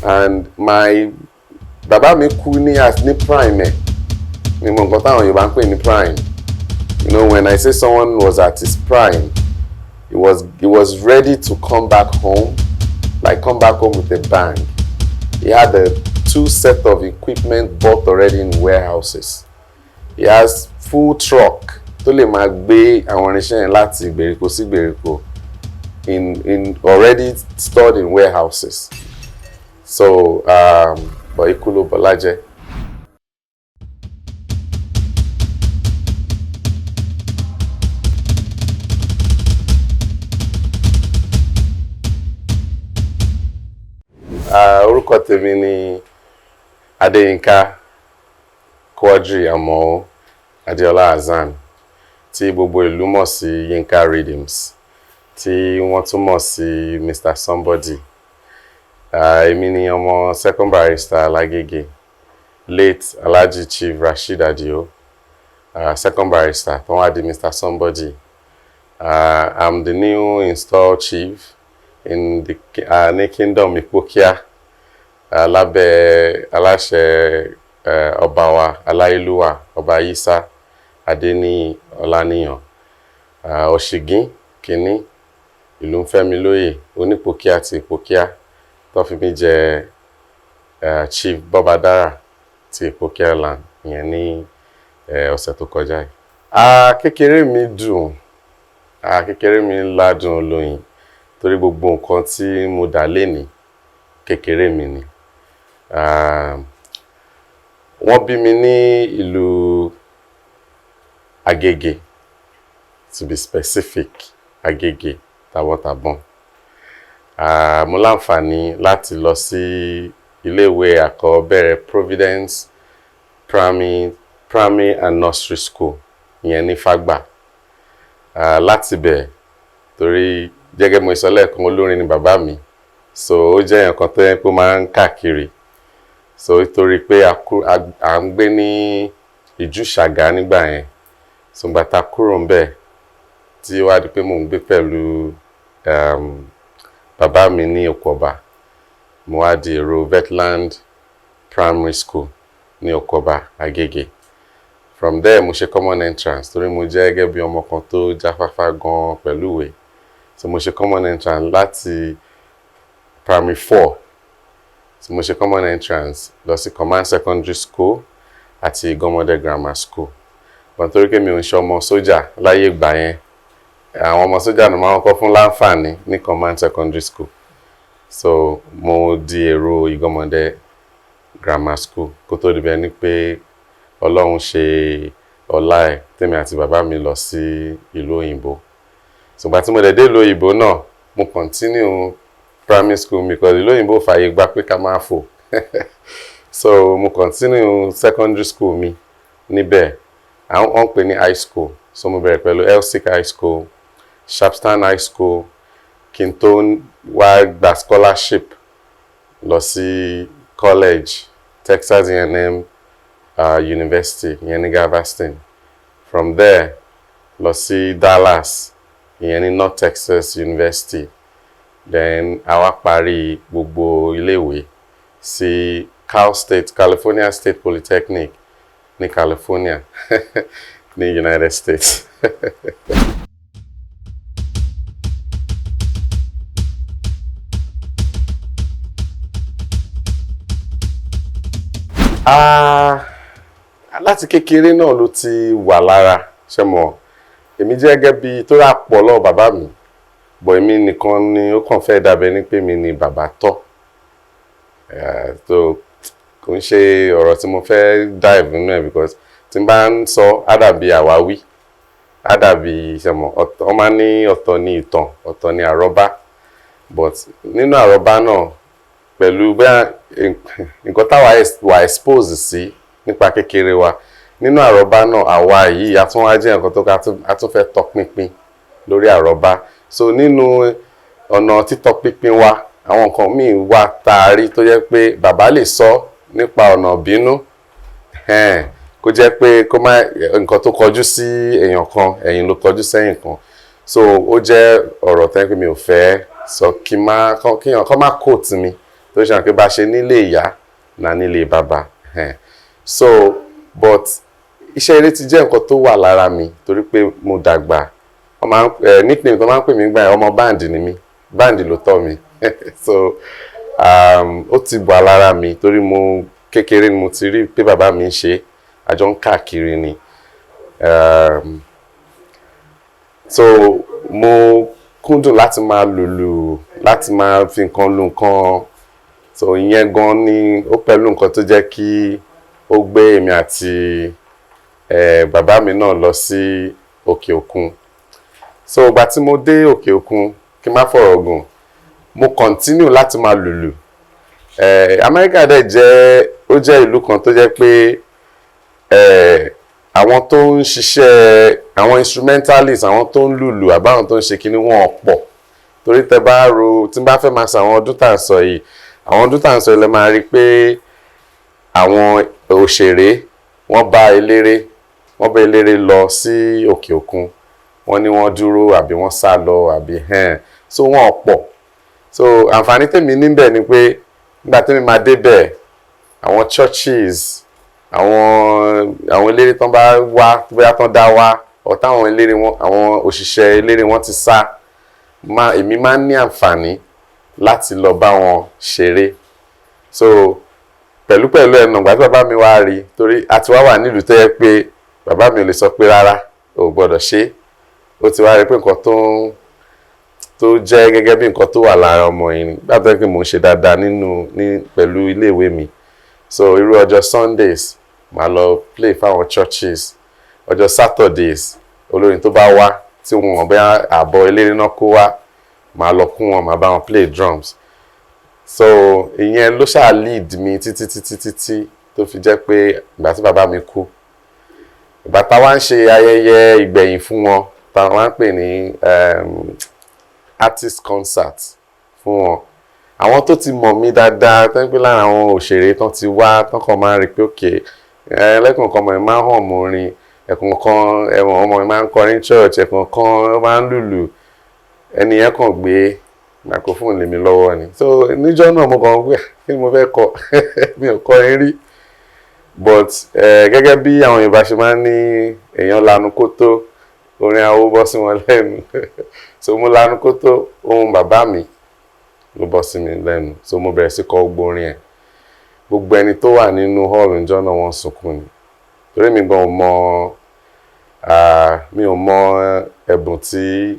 and my bàbá mi kú ní prime ni mo nǹkan táwọn Yorùbá ń pè ní prime. You know, when I say someone was at his prime, he was ready to come back home, like come back home with a bang. He had the 2 sets of equipment bought already in warehouses. He has full truck tó lè máa gbé àwọn irinṣẹ́ yẹn láti ìgbèríko sí ìgbèríko in already stored in warehouses. So, but ikú ló bọ́lá jẹ́. Orúkọ tèmi ni Adeyinka Quadri Amo Adeola Azan, tí gbogbo ìlú mọ̀ sí Yinka Rhythms, tí wọ́n tún mọ̀ sí Mr. Somebody. Èmi ni ọmọ second barrister Lagege, late Alhaji Chief Rashid Adio, second barrister tó wá di Mr. Somebody. I'm the new installed chief in the kingdom Ipokia, lábẹ́ aláṣẹ ọba wa Aláìlúwà Ọba Isa Adeni Ọláníyàn, Òṣìgín kìíní ìlú ń fẹ́mi lóyè onípòkíà ti Ìpòkíà tó fi mí jẹ chief bọ́bádára ti Ìpòkíà land ìyẹn ní ọ̀sẹ̀ tó kọjá yìí. Kékeré mi dùn, kékeré mi ládùn olóyin torí gbogbo nǹkan tí mo dà lénìí kékeré mi ni. Wọ́n bí mi ní ìlú Agége, to be specific, Agége, Tàbọ̀tàbọ̀n. Mo láǹfààní láti lọ sí iléèwé àkọ́bẹ̀rẹ̀ Providence Primary and Nursery School, ìyẹn ní Fágbà. Láti bẹ̀, torí gẹ́gẹ́ mo sọ lẹ́ẹ̀kan olórin ni bàbá mi, so ó jẹ́ nǹkan tó yẹ pé máa ń káàkiri. So nítorí pé à ń gbé ní Ìjú Ṣàgá nígbà yẹn, so ìgbà tá kúrò ńbẹ̀ tí wá di pé mò ń gbé pẹ̀lú bàbá mi ní Oko-Ọba, mo wá di èrò Vetland Primary School ní Oko-Ọba Agége. From there mo ṣe common entrance torí mo jẹ́ gẹ́gẹ́ bí ọmọ kan tó jáfáfá gan pẹ̀lú ìwé, so mo ṣe common entrance láti primary 4. So mo ṣe common entrance lọ sí Command Secondary School àti Igomode Grammar School. But nítorí pé mi ò ń ṣe ọmọ sójà láyé ìgbà yẹn, àwọn ọmọ sójà náà máa ń kọ́ fún láǹfààní ní Command Secondary School. So mo di èrò Igomode Grammar School kó tó di bẹ́ẹ̀ ni pé Ọlọ́run ṣe ọlá ẹ̀ tèmi àti bàbá mi lọ sí ìlú òyìnbó. So ìgbà tí mo dé ìlú òyìnbó náà, mo continue primary school because ìlú òyìnbó fàyè gbà pé ká máa fò. So mo continue secondary school mi níbẹ̀. Wọ́n pè ní high school. So mo bẹ̀rẹ̀ pẹ̀lú Elsik High School, Shapston High School, kí n tó wá gba scholarship lọ sí college, Texas A&M University, ìyẹn ní Galveston. From there, lọ sí Dallas, ìyẹn ní North Texas University. Then a wá parí gbogbo iléèwé sí California State Polytechnic ní California ní United States. Láti kékeré náà ló ti wà lára, ṣé mọ̀, èmi jẹ́ gẹ́gẹ́ bí tó rà pọ̀ lọ́wọ́ bàbá mi, bọ̀ èmi nìkan ni ó kàn fẹ́ dàbẹ́ ní pé mi ni bàbá tọ́. So kò ń ṣe ọ̀rọ̀ tí mo fẹ́ dive nínú ẹ̀ because tí n bá ń sọ àdàbí àwáwí, àdàbí ṣé mọ̀, wọ́n máa ní ọ̀tọ̀ ní ìtàn, ọ̀tọ̀ ní àrọ́bá, but nínú àrọ́bá náà pẹ̀lú bẹ́ẹ̀ nǹkan táwa wà expose sí nípa kékeré wa, nínú àrọ́bá náà àwa yìí a tún wá jẹ́ nǹkan tó a tún fẹ́ tọpinpin lórí àrọ́bá. So nínú ọ̀nà títọpinpin wa, àwọn nǹkan míì wà taari tó jẹ́ pé bàbá lè sọ nípa ọ̀nà bínú, kó jẹ́ pé kó má nǹkan tó kọjú sí èèyàn kan, ẹ̀yìn ló kọjú sẹ́yìn kan. So ó jẹ́ ọ̀rọ̀ tẹ́ pé mi ò fẹ́ sọ kí èèyàn kan má quote mi tó ṣe hàn pé bá ṣe nílé ìyá náà nílé bàbá. So but iṣẹ́ eré ti jẹ́ nǹkan tó wà lára mi torí pé mo dàgbà. Nickname tó máa ń pè mí gbà ọmọ báǹdì ni mí, báǹdì ló tọ́ mi. So ó ti wà lára mi torí mo kékeré ni mo ti rí pé bàbá mi ń ṣe, àjọ ń káàkiri ni. So mo kúndùn láti máa lùlù, láti máa fi nǹkan lu nǹkan. So ìyẹn gan ni ó pẹ̀lú nǹkan tó jẹ́ kí ó gbé èmi àti bàbá mi náà lọ sí òkè òkun. So ìgbà tí mo dé òkè òkun, kí n má fọ̀rọ̀ gùn, mo continue láti máa lùlù. Amẹ́ríkà dẹ̀ jẹ́ ìlú kan tó jẹ́ pé àwọn tó ń ṣiṣẹ́, àwọn instrumentalists, àwọn tó ń lùlù àbáwọn tó ń ṣe kíní wọn pọ̀. Torí tí n bá fẹ́ máa sọ àwọn ọdún tá à ń sọ yìí, àwọn ọdún tá à ń sọ yìí lẹ máa rí pé àwọn òṣèré wọ́n bá eléré lọ sí òkè òkun. Wọ́n ní wọ́n dúró àbí wọ́n sá lọ àbí so wọ́n pọ̀. So àǹfààní tèmi níbẹ̀ ni pé nígbà tí mi máa débẹ̀, àwọn churches, àwọn eléré tán bá wá, bóyá tán dá wá, ọ̀tá àwọn eléré wọn, àwọn òṣìṣẹ́ eléré wọn ti sá, èmi máa ń ní àǹfààní láti lọ bá wọn ṣeré. So pẹ̀lú ẹnu ìgbà tí bàbá mi wá rí, torí a ti wà nílùú tó yẹ pé bàbá mi ò lè sọ pé rárá ò gbọ́dọ̀ ṣe. Ó ti wá rí pé nǹkan tó jẹ́ gẹ́gẹ́ bí nǹkan tó wà lára ọmọ yìí ni. Gbàgbọ́ pé mò ń ṣe dáadáa pẹ̀lú iléèwé mi. So irú ọjọ́ Sundays màá lọ play fáwọn churches. Ọjọ́ Saturdays olórin tó bá wá tí wọn bẹ́ àbọ̀ eléré náà kó wá, màá lọ kún wọn, màá bá wọn play drums. So ìyẹn ló ṣáà lead mi títí tó fi jẹ́ pé ìgbà tí bàbá mi kú, ìgbà táwa ń ṣe ayẹyẹ ìgbẹ̀yìn fún wọn, táwa ń pè ní artist concert fún wọn, àwọn tó ti mọ̀ mí dáadáa tó ń pè lára àwọn òṣèré tán ti wá, tán kàn máa rí pé òkè lẹ́kùnkan ọmọ ẹ̀ máa ń hàn mọ́ orin, ẹ̀kùnkan ọmọ ẹ̀ máa ń kọrin church, ẹ̀kùnkan máa ń lùlù, ẹni yẹn kàn gbé microphone lé mi lọ́wọ́ ni. So níjọ́ náà mo kàn wí kí ni mo fẹ́ kọ mi ò kọrin rí. But gẹ́gẹ́ bí àwọn Yorùbá ṣe máa ń ní èèyàn lanu kó tó, orin awo bọ́ sí wọn lẹ́nu. So mo lanu kó tó, ohun bàbá mi ló bọ́ sí mi lẹ́nu. So mo bẹ̀rẹ̀ sí kọ gbogbo orin ẹ̀. Gbogbo ẹni tó wà nínú hall níjọ́ náà wọ́n sunkún ni. Torí mi gan mi ò mọ ẹ̀bùn tí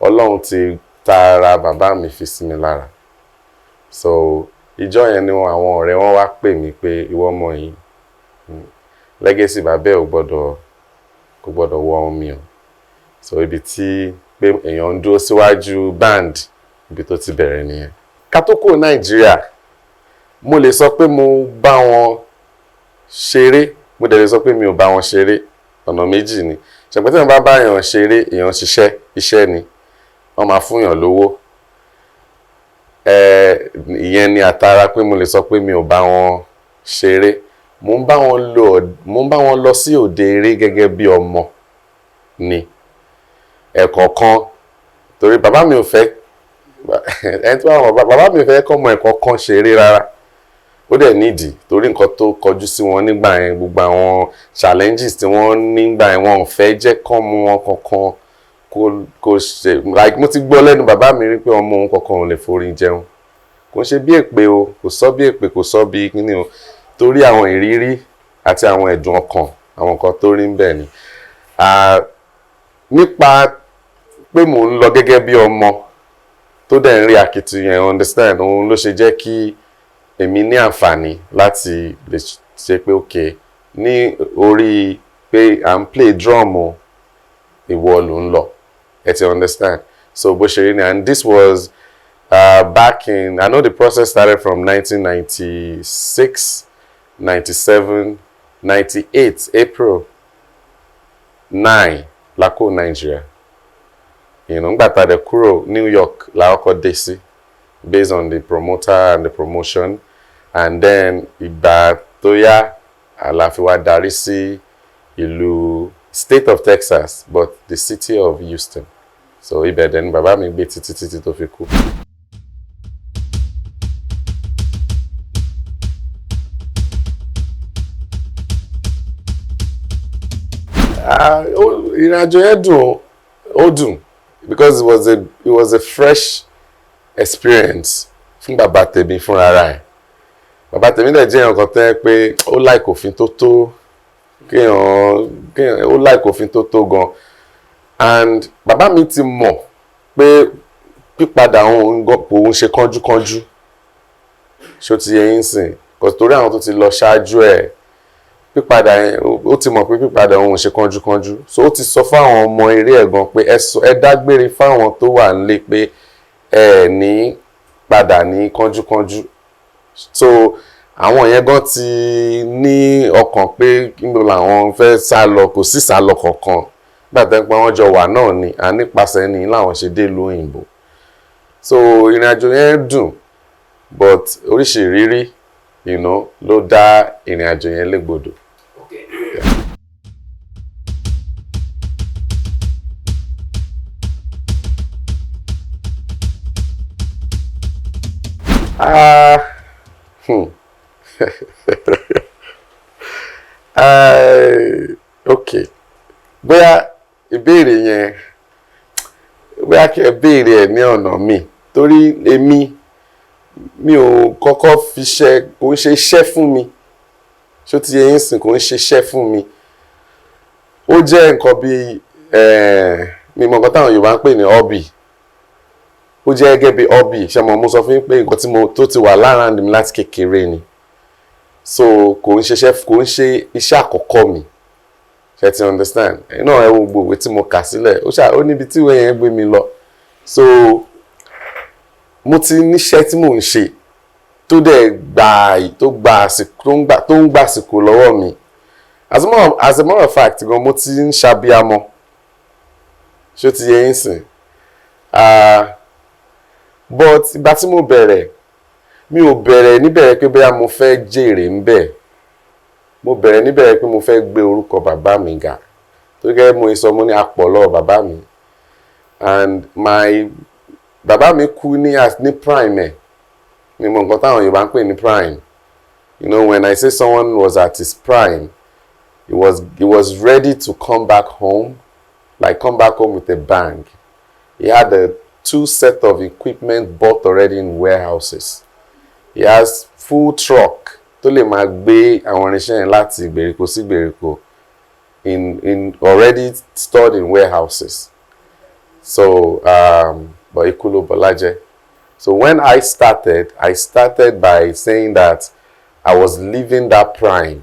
Ọlọ́run ti tara bàbá mi fi sí mi lára. So ìjọ́ yẹn ni àwọn ọ̀rẹ́ wọn wá pè mí pé ìwọ ọmọ yìí, legacy bàbá ẹ̀ kò gbọ́dọ̀ wọ omi o. So ibi tí pé èèyàn ń dúró síwájú band, ibi tó ti bẹ̀rẹ̀ nìyẹn. Ká tó kúrò Nàìjíríà, mo lè sọ pé mo bá wọn ṣeré, mo dẹ̀ lè sọ pé mi ò bá wọn ṣeré. Ọ̀nà méjì ni. Ṣùgbọ́n tí wọ́n bá èèyàn ṣeré, èèyàn ṣiṣẹ́, iṣẹ́ ni. Wọ́n máa fún èèyàn lówó. Ìyẹn ni àtàrà pé mo lè sọ pé mi ò bá wọn ṣeré. Mo ń bá wọn lọ sí òde eré gẹ́gẹ́ bí ọmọ ni. Ẹ̀kọ̀ọ̀kan, torí bàbá mi ò fẹ́ kọ́mọ ẹ̀kọ̀ọ̀kan ṣeré rárá. Ó dẹ̀ nídìí torí nǹkan tó kọjú sí wọn nígbà yẹn, gbogbo àwọn challenges tí wọ́n nígbà yẹn, wọn ò fẹ́ jẹ́ kọ́mọ wọn kankan kò ṣe, like mo ti gbọ́ lẹ́nu bàbá mi rí pé ọmọ òun kankan ò lè forí jẹun. Kò ṣe bí èpè o, kò sọ bí èpè, kò sọ bí kíní o, torí àwọn ìrírí àti àwọn ẹ̀dùn ọkàn, àwọn nǹkan tó rí ń bẹ̀ ni. Nípa pé mò ń lọ gẹ́gẹ́ bí ọmọ tó dẹ̀ ń rí akitiyan, understand, òun ló ṣe jẹ́ kí èmi ní àǹfààní láti lè ṣe pé okay, ní orí pé à ń play drum o, ìwọ ló ń lọ. Ẹ ti understand? So bó ṣe rí ni, and this was back in, I know the process started from 1996, 97, 98, April 9, la kó Nigeria. Ngbà tá dé kúrò New York la kọ́kọ́ dé sí, based on the promoter and the promotion, and then ìgbà tó yá la fi wá darí sí ìlú state of Texas, but the city of Houston. So ibẹ̀ dẹ̀ ni bàbá mi gbé títí tó fi kú. ìrìnàjò yẹn dùn ó dùn because it was a fresh experience fún bàbá tèmi fúnra rẹ̀. Bàbá tèmi dẹ̀ jẹ́ nǹkan tẹ́ pé ó like òfin tó tó kéèyàn ó like òfin tó tó gan, and bàbá mi ti mọ̀ pé pípadà òun ṣe kánjúkánjú ṣó ti yẹ yín sìn because torí àwọn tó ti lọ ṣáájú ẹ̀ pípadà yẹn ó ti mọ̀ pé pípadà òun ṣe kánjúkánjú, so ó ti sọ fáwọn ọmọ eré ẹ̀ gan pé ẹ dágbére fáwọn tó wà nílé pé ẹ ní padà ní kánjúkánjú. So àwọn yẹn gan ti ní ọkàn pé níbo làwọn fẹ́ sá lọ, kò sí sá lọ kankan gbàtẹ́ pé wọ́n jọ wà náà ni a nípasẹ̀ ní làwọn ṣe dé ìlú òyìnbó. So ìrìnàjò yẹn dùn but oríṣi ìrírí ló dá ìrìnàjò yẹn légbodò. Okay, bóyá ìbéèrè yẹn bóyá kí ẹ béèrè ẹ̀ ní ọ̀nà mi torí mi ò kọ́kọ́ fi ṣe kò ń ṣe iṣẹ́ fún mi ṣó ti yẹ yín sìn kò ń ṣe iṣẹ́ fún mi. Ó jẹ́ nǹkan bí mi mọ̀ nǹkan táwọn Yorùbá ń pè ní hobby. Ó jẹ́ gẹ́gẹ́ bí hobby ṣe mo sọ fún yín pé nǹkan tó ti wà lára mi láti kékeré ni, so kò ń ṣe iṣẹ́ àkọ́kọ́ mi ṣe ti understand. Ẹ wo gbogbo ìwé tí mo kà sílẹ̀ ó níbi tí ìwé yẹn gbé mi lọ, so mo ti níṣẹ́ tí mò ń ṣe tó dẹ̀ tó ń gbà àsìkò lọ́wọ́ mi. As a matter of fact gan mo ti ń ṣàbíamọ ṣó ti yẹ yín sìn. But ìgbà tí mo bẹ̀rẹ̀ mi ò bẹ̀rẹ̀ níbẹ̀rẹ̀ pé bóyá mo fẹ́ jèrè ń bẹ̀, mo bẹ̀rẹ̀ níbẹ̀rẹ̀ pé mo fẹ́ gbé orúkọ bàbá mi ga tó gẹ́gẹ́ mo sọ mo ní apọ̀lọ́ bàbá mi, and bàbá mi kú ní prime ẹ̀ ni mo nǹkan táwọn Yorùbá ń pè ní prime. When I say someone was at his prime, he was ready to come back home with a bang. He had a 2 set of equipment bought already in warehouses. He has full truck tó lè máa gbé àwọn irinṣẹ́ yẹn láti ìgbèríko sí ìgbèríko in already stored in warehouses. So but ikú ló bọlájẹ́. So when I started by saying that I was leaving that prime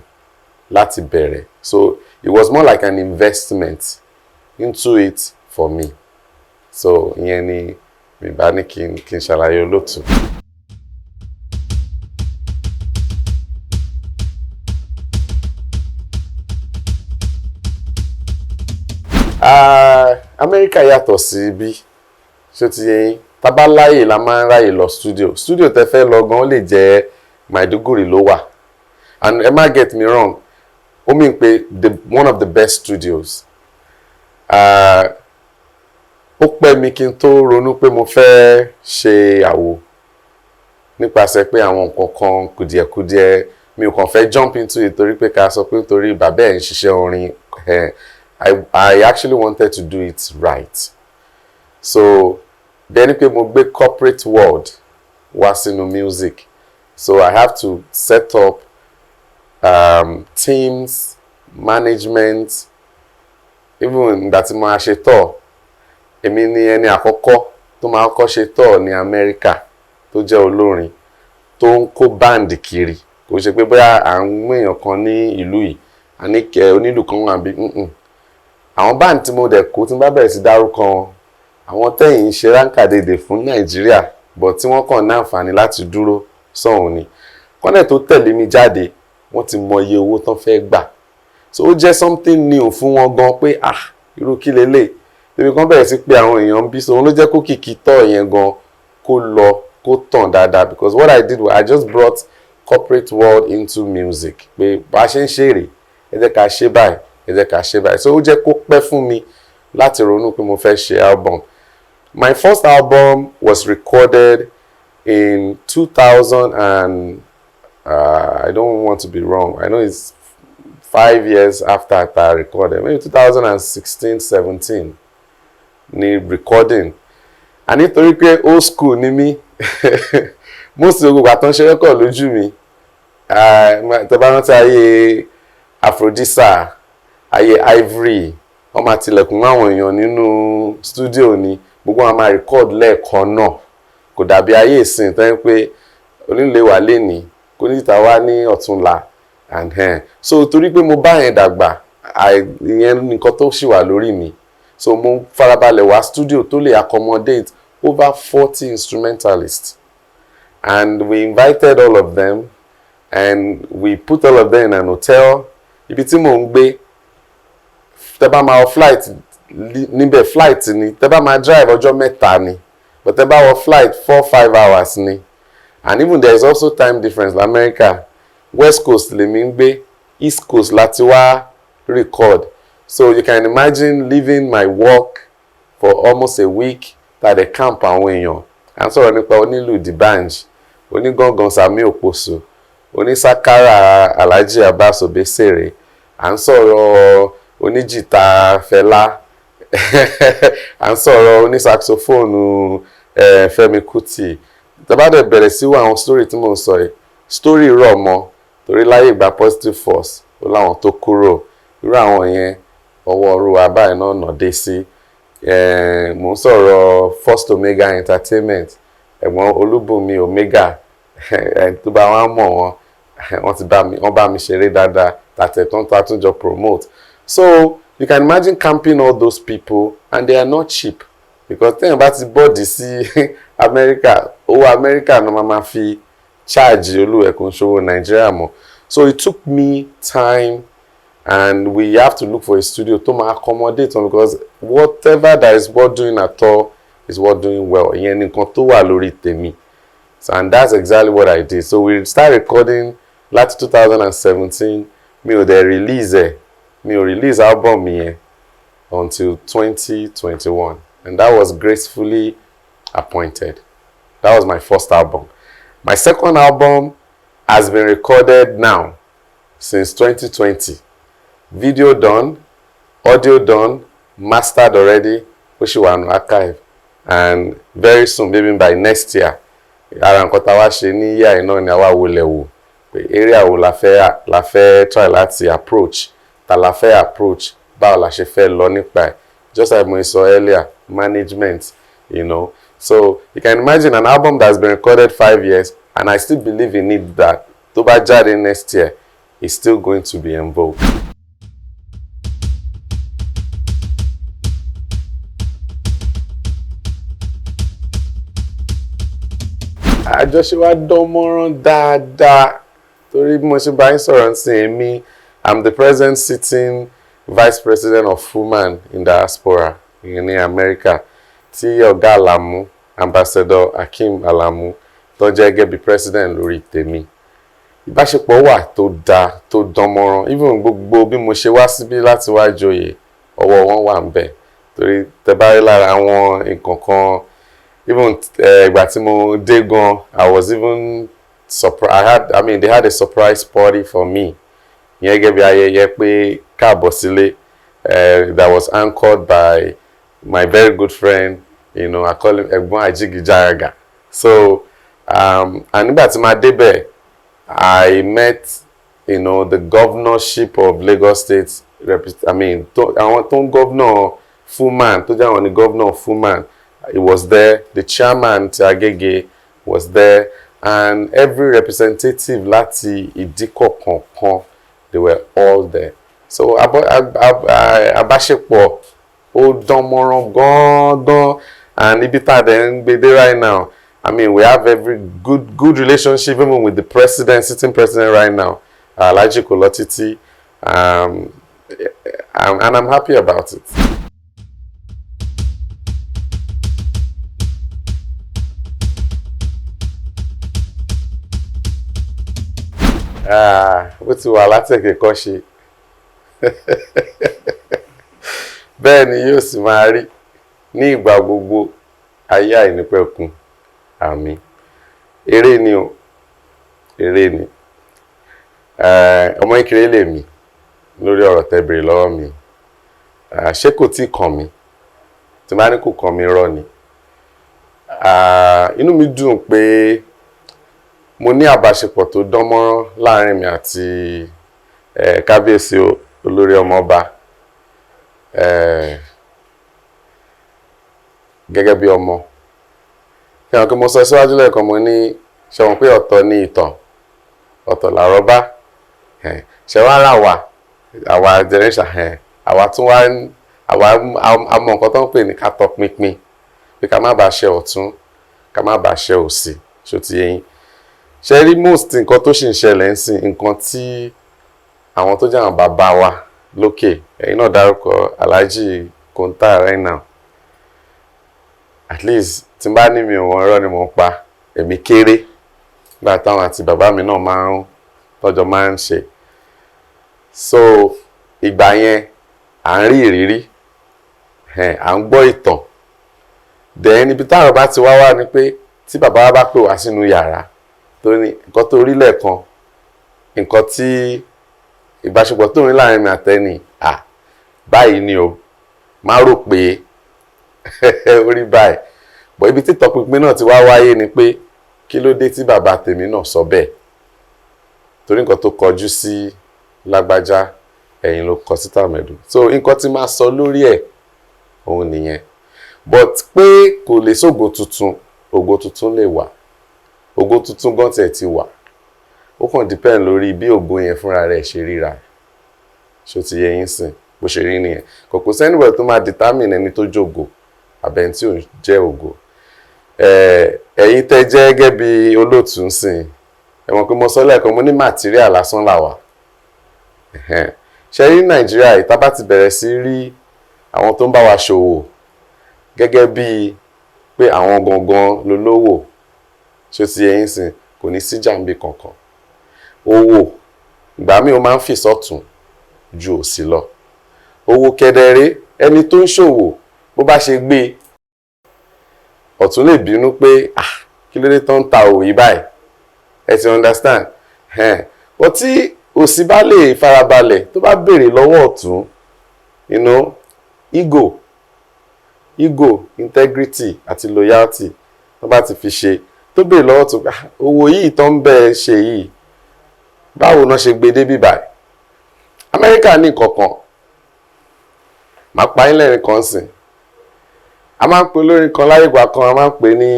láti bẹ̀rẹ̀. So it was more like an investment into it for me. So ìyẹn ni mi bá ní kí n ṣàlàyé olóòtú. Amẹ́ríkà yàtọ̀ sí bí ṣó ti yẹ yín, tá bá láyè la máa ń ráyè lọ studio tẹ́ fẹ́ lọ gan ó lè jẹ́ Maiduguri ló wà, and ẹ má get me wrong, ó mean pé one of the best studios. Ó pẹ́ mi kí n tó ronú pé mo fẹ́ ṣe àwo nípasẹ̀ pé àwọn nǹkan kan kùdìẹ̀kudiẹ mi ò kàn fẹ́ jump into it torí pé ká sọ pé torí bàbá ẹ̀ ń ṣiṣẹ́ orin. I actually wanted to do it right. So then pé mo gbé corporate world wá sínú music, so I have to set up teams, management, even that mo ṣe tour. Èmi ni ẹni àkọ́kọ́ tó máa kọ́ ṣe tour ní Amẹ́ríkà tó jẹ́ olórin tó ń kó band kiri, kò ṣe pé bóyá à ń mú èèyàn kan ní ìlú yìí a ní onílù kan wà bí àwọn band tí mo dẹ̀ kó tí n bá bẹ̀rẹ̀ sí dárúkọ wọn, àwọn tẹ̀yìn ṣe ránkàdédè fún Nàìjíríà but tí wọ́n kàn ní àǹfààní láti dúró sọ̀hún ni. Kọ́nẹ̀ tó tẹ̀lé mi jáde wọ́n ti mọ iye owó tán fẹ́ gbà, so ó jẹ́ something new fún wọn gan pé irú kí lélẹ̀ débi kan bẹ̀rẹ̀ sí pé àwọn èèyàn bí, so wọn ló jẹ́ kó kìkì tọ́ yẹn gan kó lọ kó tàn dáadáa, because what I did was I just brought corporate world into music pé bá ṣe ń ṣeré ẹ jẹ́ ká ṣe báyìí ẹ jẹ́ ká ṣe báyìí, so ó jẹ́ kó pẹ́ fún mi láti ronú pé mo fẹ́ ṣe album. My first album was recorded in 2000 and I don't want to be wrong, I know it's 5 years after I recorded, maybe 2016-17 ni recording. And nítorí pé old school ni mí, most of the àtúnṣe record lójú mi. Tẹ́ bá rántí ayé Afrodisa, ayé Ivory, wọ́n máa tilẹ̀kùn àwọn èèyàn nínú studio ni, gbogbo wọn máa record lẹ́ẹ̀kan náà. Kò dàbí ayé ìsìn tó ń pé onílé wà lénìí, kò ní ìta wá ní ọ̀túnla. So torí pé mo bá yẹn dàgbà, ìyẹn nìkan tó ṣì wà lórí mi. So mo farabalẹ̀ wá studio tó lè accommodate over 40 instrumentalists. And we invited all of them, and we put all of them in an hotel. Ibi tí mò ń gbé, tẹ́ bá máa flight níbẹ̀ flight ni, tẹ́ bá máa drive ọjọ́ mẹ́ta ni, but tẹ́ bá wọ flight 4-5 hours ni. And even there is also time difference in America. West Coast lèmi ń gbé, East Coast láti wá record. So you can imagine leaving my work for almost a week at the camp àwọn èèyàn. À ń sọ̀rọ̀ nípa onílù D'banj, onígangan Sami Okposo, onísákárà Alhaji Abbas Obesere, à ń sọ̀rọ̀ oníjìtá Fẹlá, à ń sọ̀rọ̀ onísaxophone Fẹ́mi Kuti. Tẹ́ bá dẹ̀ bẹ̀rẹ̀ sí wá àwọn story tí mò ń sọ yìí, story rọ̀ mọ́ torí láyé ìgbà Positive Force ó láwọn tó kúrò, irú àwọn yẹn ọwọ́ Yorùbá báyìí náà nà dé sí. Mò ń sọ̀rọ̀ First Omega Entertainment, ẹ̀gbọ́n Olúbùnmi Omega, tó bá wá mọ̀ wọ́n bá mi ṣeré dáadáa, tàtẹ̀tún tó àtúnjọ promote. So you can imagine camping all those people, and they are not cheap, because tẹ́yìn bá ti bọ́ọ̀dì sí America, owó America náà máa fi charge Olúwẹ̀kùn ṣòwò Nigeria mọ́. So it took me time, and we have to look for a studio to accommodate them, because whatever that is worth doing at all is worth doing well. Ìyẹn nìkan tó wà lórí tèmi. So, and that's exactly what I did. So we started recording láti 2017. Mi ò dẹ̀ release album yẹn until 2021, and that was Gracefully Appointed. That was my first album. My second album has been recorded now since 2020. Video done, audio done, mastered already, which is on archive. And very soon, maybe by next year, ara nǹkan tá wá ṣe ní year iná ni àwa wọlé wò pé area wo la fẹ́ try láti approach, ta la fẹ́ approach, báwo la ṣe fẹ́ lọ nípa ẹ̀. Just like we saw earlier, management, you know. So you can imagine an album that's been recorded 5 years, and I still believe in it that tó bá jáde next year, it's still going to be in vogue. Àjọṣe wa dán mọ́rán dáadáa torí bí mo ṣe bá yín sọ̀rọ̀ sí èmi, I'm the present sitting Vice President of Women in Diaspora in America, tí ọ̀gá Alamu, Ambassador Akeem Alamu, tó jẹ́ gẹ́gẹ́ bí President lórí tèmi. Ìbáṣepọ̀ wà tó dáa, tó dán mọ́rán. Even gbogbo bí mo ṣe wá síbí láti wá joyè, ọwọ́ wọn wà ńbẹ̀. Torí tẹ́ bá rí lára àwọn nǹkan kan, even ìgbà tí mo dé gan, I was even surprised. They had a surprise party for me. Ìyẹn gẹ́gẹ́ bí ayẹyẹ pé káàbọ̀ sílé, that was anchored by my very good friend, you know, I call him Ẹ̀gbọ́n Ajigijayaga. So, and nígbà tí ma débẹ̀, I met, you know, the governorship of Lagos State. Àwọn tó ń governor Fuman, tó jẹ́ àwọn ni governor Fuman, he was there. The chairman Agege was there, and every representative láti ìdíkọ̀ kọ̀ọ̀kan, they were all there. So àbáṣepọ̀ ó dán mọ́rán gan-an, and ibi tá dẹ̀ ń gbé dé right now, we have every good relationship even with the sitting president right now, Alhaji Kolotiti, and I'm happy about it. Ó ti wà látẹ̀kẹ̀ kọ́ ṣe. Bẹ́ẹ̀ ni yóò sì máa rí ní ìgbà gbogbo, ayé àìnípẹ̀kun. Àmín. Eré ni o. Eré ni. Ọmọ ìkéré lèmi. lórí ọ̀rọ̀ tẹ́ béèrè lọ́wọ́ mi. Ṣé kò tí kàn mí? Tí bá ní kò kàn mí irọ́ ni. Inú mi dùn pé mo ní àbáṣepọ̀ tó dánmọ́rán láàrin mi àti kábíyèsí olórí ọmọọba gẹ́gẹ́ bí ọmọ. Fẹ́ràn kí mo sọ síwájú lẹ́ẹ̀kan mo ní ṣe wọn pé ọ̀tọ̀ ní ìtàn ọ̀tọ̀ làrọ́bá. Ṣe wá rà wá àwa generation àwa tún wá àwa àmọ́ nǹkan tó ń pè ní ká tọpinpin pé ká má bàa ṣe ọ̀tún ká má bàa ṣe òsì ṣó ti yé yín. Ṣe rí most nǹkan tó sì ń ṣẹlẹ̀ ń sìn nǹkan tí àwọn tó jẹ́ àwọn bàbá wa lókè ẹ̀yin náà dárúkọ Alhaji Konta right now. At least tí n bá ní mi ò wọ́n irọ́ ni mò ń pa èmi kéré nígbà táwọn àti bàbá mi náà tọ́jọ́ máa ń ṣe. So ìgbà yẹn à ń rí ìrírí à ń gbọ́ ìtàn. Then níbi táwọn bá ti wá ni pé tí bàbá wa bá pè wá sínú yàrá tó ní nǹkan tó rí lẹ́ẹ̀kan nǹkan tí ìbáṣepọ̀ tó ń rí láàrin mi àtẹ́ni báyìí ni o má rò pé orí báyìí. But ibi tí tọpinpin náà ti wá wáyé ni pé kí ló dé tí bàbá tèmi náà sọ bẹ́ẹ̀ torí nǹkan tó kọjú sí lágbájá ẹ̀yìn ló kọ sí tàmẹ̀dù. So nǹkan tí máa sọ lórí ẹ̀ òun nìyẹn. But pé kò lè sógo tuntun ògo tuntun lè wà ògo tuntun gan tiẹ̀ ti wà ó kàn depend lórí bí ògo yẹn fúnra rẹ̀ ṣe ríra ṣó ti yẹ yín sìn bó ṣe rí nìyẹn. Kò sẹ́nìwẹ̀ tó máa determine ẹni tó jògo àbẹ̀ni tí ò jẹ́ ògo. Ẹ̀yin tẹ́ jẹ́ gẹ́gẹ́ bí olóòtú ń sìn ẹ̀wọ̀n pé mo sọ lẹ́ẹ̀kan mo ní material lásán làwà. Ṣe rí Nàìjíríà ìta bá ti bẹ̀rẹ̀ sí rí àwọn tó ń bá wa ṣòwò gẹ́gẹ́ bí pé àwọn gangan lolówó ṣó ti yẹ yín sìn kò ní sí jàǹbí kankan. Owó ìgbà míì ó máa ń fi sọ́tún ju òsì lọ. Owó kedere ẹni tó ń ṣòwò bó bá ṣe gbé ọ̀tún lè bínú pé kí ló dé tó ń ta òwò yìí báyìí ẹ ti understand. But tí òsì bá lè farabalẹ̀ tó bá béèrè lọ́wọ́ ọ̀tún ego integrity àti loyalty tó bá ti fi ṣe tó béèrè lọ́wọ́ ọ̀tún owó yìí tó ń bẹ́ẹ̀ ṣe yìí báwo náà ṣe gbé débí báyìí. Amẹ́ríkà ní kankan máa pa yín lẹ́rìn kan sìn a máa ń pè lórin kan láyé ìgbà kan a máa ń pè ní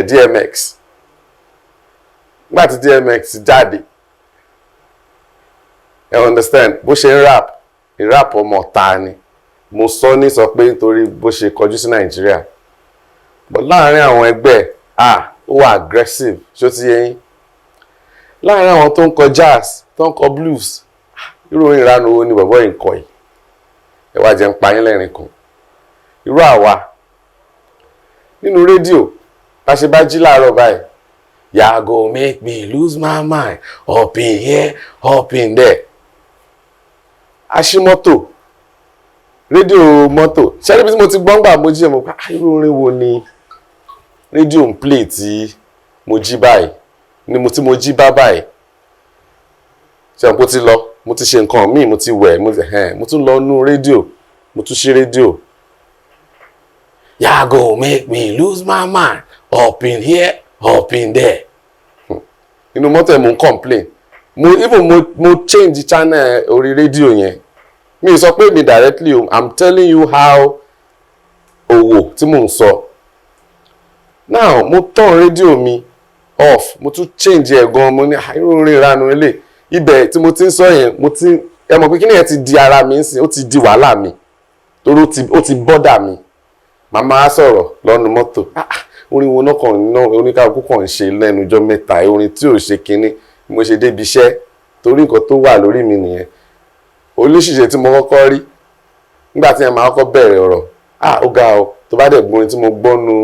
DMX. Nígbà tí DMX jáde understand bó ṣe ń rap ọmọ ọ̀tá ni mo sọ ní sọ pé nítorí bó ṣe kọjú sí Nàìjíríà but láàárín àwọn ẹgbẹ́ ó wà aggressive ṣó ti yẹ yín. Láàárín àwọn tó ń kọ jazz tó ń kọ blues irú orin ìranu owó ni bàbá yìí ń kọ yìí ẹ wá jẹ́ ń pa yín lẹ́rìn kan. Irú àwa nínú rédíò bá ṣe bá jí láàárọ̀ báyìí ya go make me lose my mind up in here up in there. Aṣímọ́tò rédíò mọ́tò ṣẹ́rí bí mo ti gbọ́ngbà mo jí ẹ̀ mọ̀ pé irú orin wo ni rédíò ń play tí mo jí báyìí ni mo jí bá báyìí. Ṣé mo ti lọ mo ti ṣe nǹkan míì mo ti wẹ̀ mo tún lọ nú rédíò mo tún ṣe rédíò. Ya go make me lose my mind up in here up in there. Inú mọ́tò ẹ̀ mo ń complain mo change channel orí rédíò yẹn mi sọ pé mi directly I'm telling you how owó tí mò ń sọ. Now mo turn rédíò mi off mo tún change ẹ̀ gan mo ní irú orin ìranu ilé ibẹ̀ tí mo ti ń sọ yẹn ẹ mọ̀ pé kí ni yẹn ti di ara mi ń sìn ó ti di wàhálà mi torí ó ti bọ́dà mi. Màmá á sọ̀rọ̀ lọ́nu mọ́tò orin wo náà kàn oníkàkú kàn ń ṣe lẹ́nu ọjọ́ mẹ́ta orin tí ò ṣe kinní mo ṣe débi iṣẹ́ torí nǹkan tó wà lórí mi nìyẹn. Olóṣìṣẹ́ tí mo kọ́kọ́ rí nígbà tí ẹ máa kọ́kọ́ bẹ̀rẹ̀ ọ̀rọ̀ ó ga o tó bá dẹ̀ gbọ́n tí mo gbọ́ nu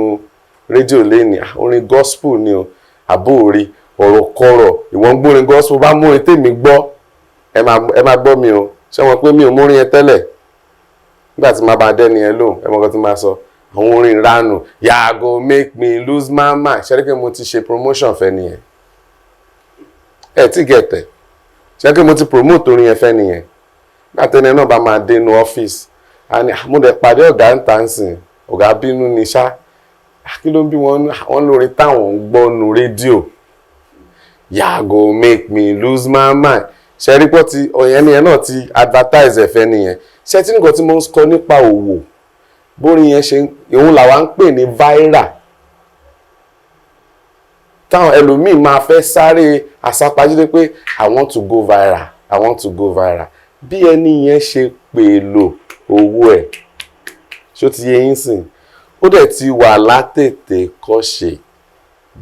rédíò lẹ́ni orin gospel ni o àbóòrí ọ̀rọ̀ kọ̀rọ̀ ìwọ̀n gbórin gospel bá mú orin tèmi gbọ́ ẹ máa gbọ́ mi o ṣé wọn pé mi ò mórin yẹn tẹ́lẹ̀ nígbà tí máa bá dẹ́ni ẹ lóhùn ẹ mọ̀ kan tí máa sọ àwọn orin ìranù ya go make me lose my mind ṣẹ́rí pé mo ti ṣe promotion fẹ́ nìyẹn ẹ tí gẹ̀tẹ̀ ṣé kí mo ti promote orin yẹn fẹ́ nìyẹn gbàtẹ́ni náà bá máa dé inú ọ́fíìsì àní mo dẹ̀ pàdé ọ̀gá ń tà ń sìn ọ̀gá bínú ni ṣá kí ló ń bí wọn lórí táwọn ń gbọ́ nu rédíò yàgò make me lose my mind ṣe rí pọ́ ti ọ̀yẹ́ nìyẹn náà ti advertise ẹ̀fẹ́ nìyẹn ṣe tí nǹkan tí mo ń kọ́ nípa òwò bórí yẹn ṣe òun làwa ń pè ní viral táwọn ẹlòmíì máa fẹ́ sáré àsápajúdé pé I want to go viral I want to go viral bí ẹni yẹn ṣe pèlò owó ẹ̀ ṣó ti yé yín sìn ó dẹ̀ ti wà látètè kọ́ṣe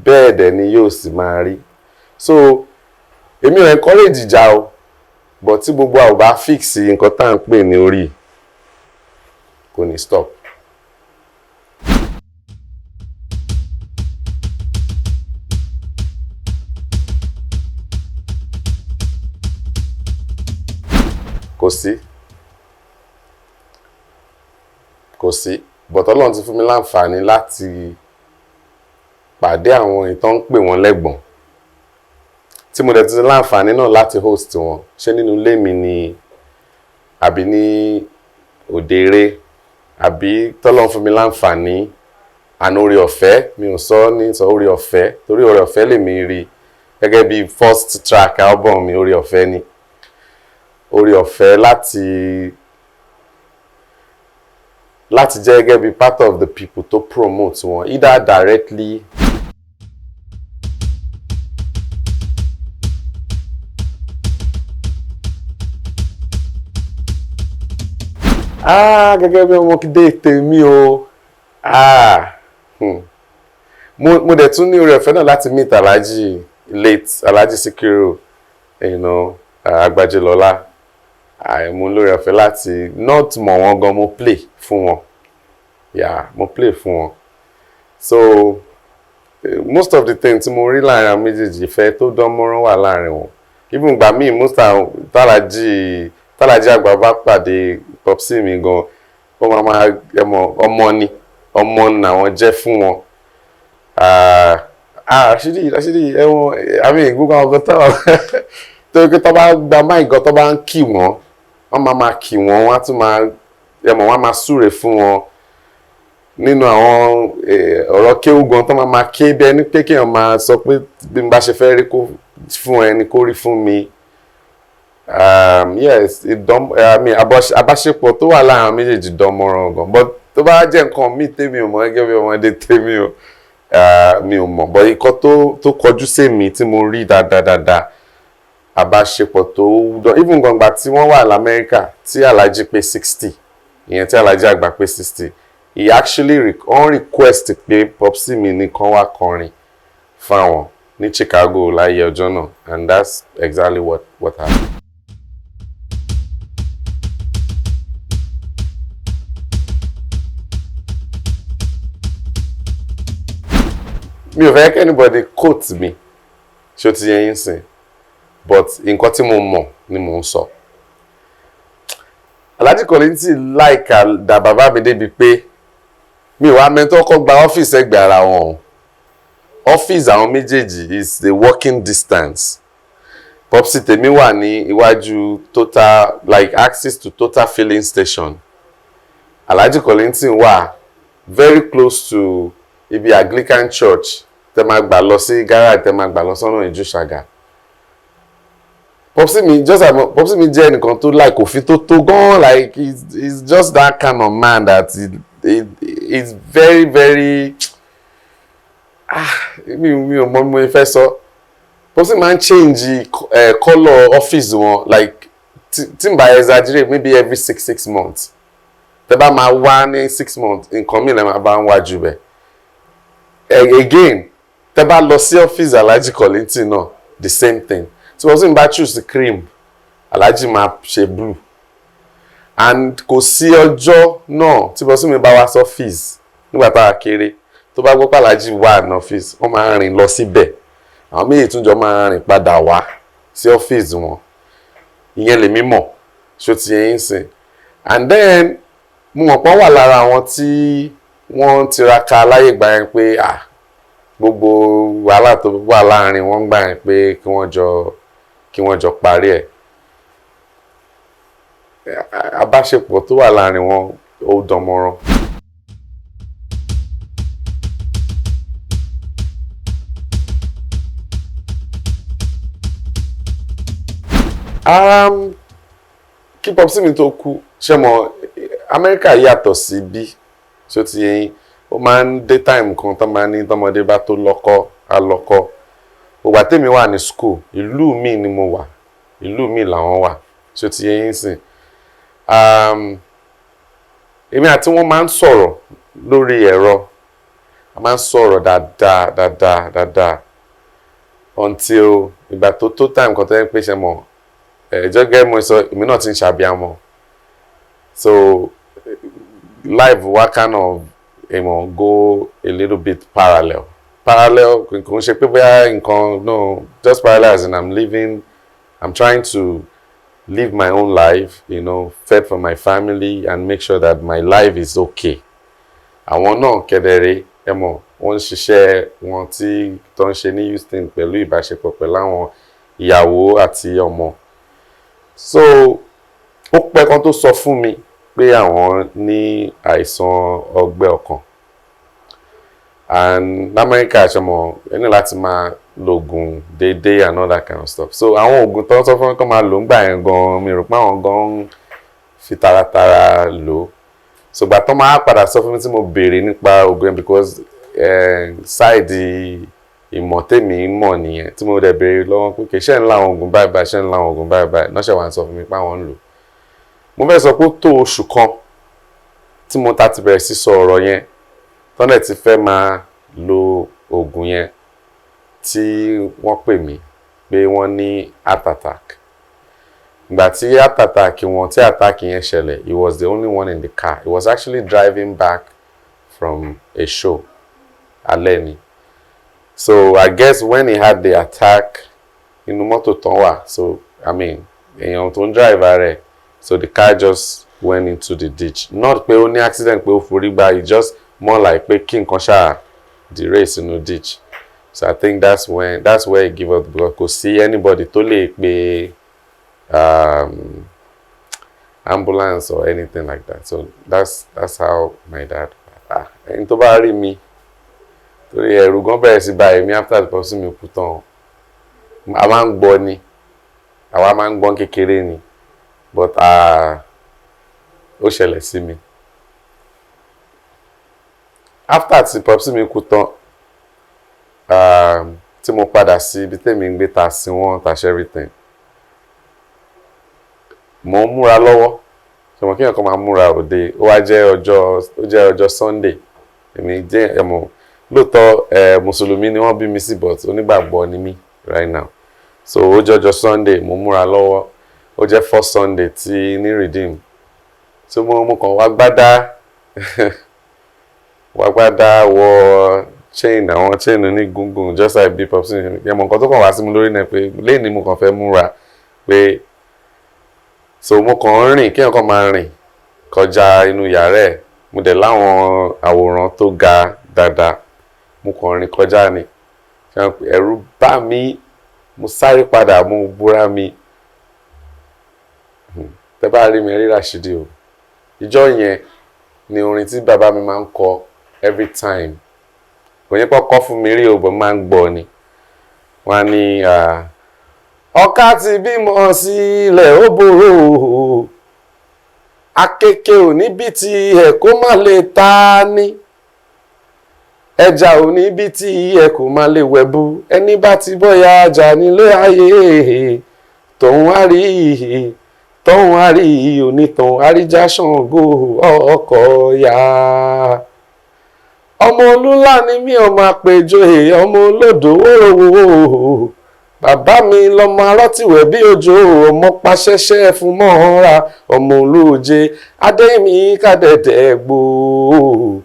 bẹ́ẹ̀ dẹ̀ ni yóò sì máa rí so èmi ò encourage ìjà o but tí gbogbo àwọn bá fix nǹkan tá à ń pè ní orí kò ní stop. kò sí but Ọlọ́run ti fún mi láǹfààní láti pàdé àwọn ìtàn ń pè wọ́n lẹ́gbọ̀n tí mo dẹ̀ ti láǹfààní náà láti host wọn ṣé nínú ilé mi ni àbí ní òdèrè àbí tọ́lọ́run fún mi láǹfààní àna oore ọ̀fẹ́ mi ò sọ ní sọ oore ọ̀fẹ́ torí oore ọ̀fẹ́ lèmi rí gẹ́gẹ́ bí first track album mi oore ọ̀fẹ́ ni oore ọ̀fẹ́ láti jẹ́ gẹ́gẹ́ bí part of the people to promote wọn either directly gẹ́gẹ́ bí ọmọkídé tèmi o mo dẹ̀ tún ní oore ọ̀fẹ́ náà láti meet Alhaji Sikiru Agbajelọlá mo lóore ọ̀fẹ́ láti not mọ̀ wọ́n gan mo play fún wọn mo play fún wọn so most of the things tí mo rí láàrin àwọn méjèèjì ìfẹ́ tó dán mọ́rán wà láàrin wọn even gbà míì most àwọn tálájí àgbà bá pàdé popsi mi gan ó máa ọmọ làwọn jẹ́ fún wọn Rashidi ẹ̀wọ̀n àmì gbogbo àwọn ọ̀gá táwọn tó yẹ kí tó bá gba máì gan tó bá ń kì wọ́n máa kì wọ́n wọ́n á tún máa wọ́n á máa súre fún wọn nínú àwọn ọ̀rọ̀ kéwú gan tó máa ké bí ẹni pé kéèyàn máa sọ pé bí n bá ṣe fẹ́ rí kó fún ẹni kó rí fún mi yes àbáṣepọ̀ tó wà láàrin méjèèjì dánmọ́rán gan but tó bá jẹ́ nǹkan míì tèmi ò mọ̀ gẹ́gẹ́ bí ọmọdé tèmi ò mi ò mọ̀ but ikọ́ tó kọjú sí mi tí mo rí dáadáa àbáṣepọ̀ tó dán even gbọ̀ngbà tí wọ́n wà l'Amẹ́ríkà tí Alhaji pé 60 ìyẹn tí Alhaji àgbà pé 60 he actually on request pé popsi mi nìkan wá kọrin fáwọn ní Chicago láyé ọjọ́ náà and that's exactly what happened. mi ò fẹ́ kí anybody quote mi ṣé ó ti yẹ yín sìn but nǹkan tí mo mọ̀ ni mò ń sọ. Alhaji Kollington láìka dà bàbá mi débi pé mi ò wá mẹ́tọ́ kọ́ gba ọ́fíìsì ẹgbẹ́ ara wọn ọ́fíìsì àwọn méjèèjì is the walking distance popsi tèmi wà ní iwájú total like access to total filling station Alhaji Kollington wà very close to ibi Anglican church tẹ máa gbà lọ sí garage tẹ máa gbà lọ sọ́nà Ìjúṣàgà popsi mi jẹ́ ẹnìkan tó like òfin tó gan like he's just that kind of man that he's very very mi ò mọ̀ mo fẹ́ sọ popsi máa ń change colour office wọn like tí n bá exaggerate maybe every six months tẹ bá máa wá ní 6 months nǹkan mi lè máa bá ń wájú bẹ́ẹ̀. Again tẹ́ bá lọ sí ọ́fíìsì Alhaji Kollington náà the same thing tí wọ́n sì ń bá choose cream Alhaji máa ṣe blue and kò sí ọjọ́ náà tí wọ́n sì ń bá wá sí ọ́fíìsì nígbà tá a kéré tó bá gbọ́ pé Alhaji wà ní ọ́fíìsì wọ́n máa rìn lọ síbẹ̀ àwọn méjì tún jọ máa rìn padà wá sí ọ́fíìsì wọn ìyẹn lèmi mọ̀ ṣó ti yẹn ń sìn and then mo mọ̀ pọ́n wà lára àwọn tí wọ́n tiraka láyé gbà yẹn pé gbogbo wàhálà tó wà láàrin wọn gbà yẹn pé kí wọ́n jọ parí ẹ̀ àbáṣepọ̀ tó wà láàrin wọn ó dánmọ́rán. Kí popsi mi tó kú ṣé mo Amẹ́ríkà yàtọ̀ sí bí ṣó ti yẹn ó máa ń dé time kan tó máa ní tọmọdé bá tó lọ́kọ alọ́kọ ògbà tèmi wà ní school ìlú mi ni mo wà ìlú mi làwọn wà ṣó ti yẹn sìn èmi àti wọn máa ń sọ̀rọ̀ lórí ẹ̀rọ a máa ń sọ̀rọ̀ dáadáa until ìgbà tó time kan tó yẹn pé ṣe mọ̀ jẹ́gẹ́ mo sọ èmi náà ti ń ṣàbíamọ so life wa kind of go a little bit parallel kò ń ṣe pé bóyá nǹkan no just parallel as in I'm trying to live my own life, you know, fed for my family and make sure that my life is okay. Àwọn náà kedere wọ́n ṣiṣẹ́ wọn tí tó ń ṣe ní Houston pẹ̀lú ìbáṣepọ̀ pẹ̀lú àwọn ìyàwó àti ọmọ. So ó pẹ́ kan tó sọ fún mi pé àwọn ní àìsàn ọgbẹ́ ọkàn. And America ẹni láti máa lògùn déédéé and all that kind of stuff. So àwọn oògùn tó ń sọ fún mi kó máa lò ń gbà yẹn gan mi rò pé àwọn gan fi taratara lò. So gbà tó máa padà sọ fún mi tí mo béèrè nípa oògùn yẹn because side ìmọ̀ tèmi mọ̀ nìyẹn tí mo dẹ̀ béèrè lọ́wọ́ pé kì í ṣe ń láwọn oògùn báyìí ṣe ń láwọn oògùn báyìí náà ṣe wà ń sọ fún mi pé àwọn ń lò. Mo fẹ́ sọ pé ó tó oṣù kan tí mo ta ti bẹ̀rẹ̀ sí sọ ọ̀rọ̀ yẹn tọ́lẹ̀ ti fẹ́ máa lo oògùn yẹn tí wọ́n pè mí pé wọ́n ní heart attack. Ìgbà tí heart attack wọn tí attack yẹn ṣẹlẹ̀, he was the only one in the car. He was actually driving back from a show alẹ́ ni. So I guess when he had the attack inú mọ́tò tán wà, so I mean èèyàn tó ń drive rẹ̀, so the car just went into the ditch. Not pé ó ní accident pé ó forí gbá, it just more like pé kí nǹkan ṣáà derace inú ditch. So I think that's where he give up because kò sí anybody tó lè pe ambulance or anything like that. So that's how my dad. Ẹni tó bá rí mi torí ẹ̀rù gan bẹ̀rẹ̀ sí báyìí mi after the person mi kú tán. A máa ń gbọ́ ni, àwa máa ń gbọ́ kékeré ni, but ó ṣẹlẹ̀ sí mi. After tí popsi mi kú tán, tí mo padà sí ibi tèmi ń gbé ta sí wọn ta ṣe everything. Mo ń múra lọ́wọ́, ṣe mo kíyàn kan máa múra òde, ó wá jẹ́ ọjọ́ Sunday. Èmi jẹ́ lóòótọ́ Mùsùlùmí ni wọ́n bí mi sí but onígbàgbọ́ ni mí right now. So ó jẹ́ ọjọ́ Sunday, mo múra lọ́wọ́, ó jẹ́ first Sunday tí ní Redeem. So mo kàn wá gbádá wọ chain àwọn chain ní gungun just like bí popsi yẹn mọ̀ nǹkan tó kàn wá sí mi lórí náà pé lẹ́yìn ni mo kàn fẹ́ múra pé so mo kàn ń rìn kí nǹkan máa rìn kọjá inú yàrá ẹ̀ mo dẹ̀ láwọn àwòrán tó ga dáadáa mo kàn rìn kọjá ni ẹ̀rù bá mi mo sáré padà mo búra mi tẹ́ bá rí mi rí Rashidi o ìjọ yẹn ni orin tí bàbá mi máa ń kọ every time kò yẹ kọ́kọ́ fún mi rí o bọ̀ máa ń gbọ́ ni wọ́n ní ọ̀ká ti bímọ sílẹ̀ ó borò akeke ò níbi tí ẹ̀ kó má lè ta ní ẹja ò níbi tí ẹ̀ kó má lè wẹ̀bú ẹni bá ti bọ́ya ajá nílé ayé tọ̀hún á rí onítàn àríjà Ṣàngó ọkọ̀ ya ọmọ olúlá ni mí ọmọ àpèjọyè ọmọ olódò wòròwò bàbá mi lọmọ arọ́tìwẹ̀ bí òjò ọmọ paṣẹ́ṣẹ́ fún mọ́ra ọmọ olóòjé adéyìnmí kádẹ́dẹ́ gbòó.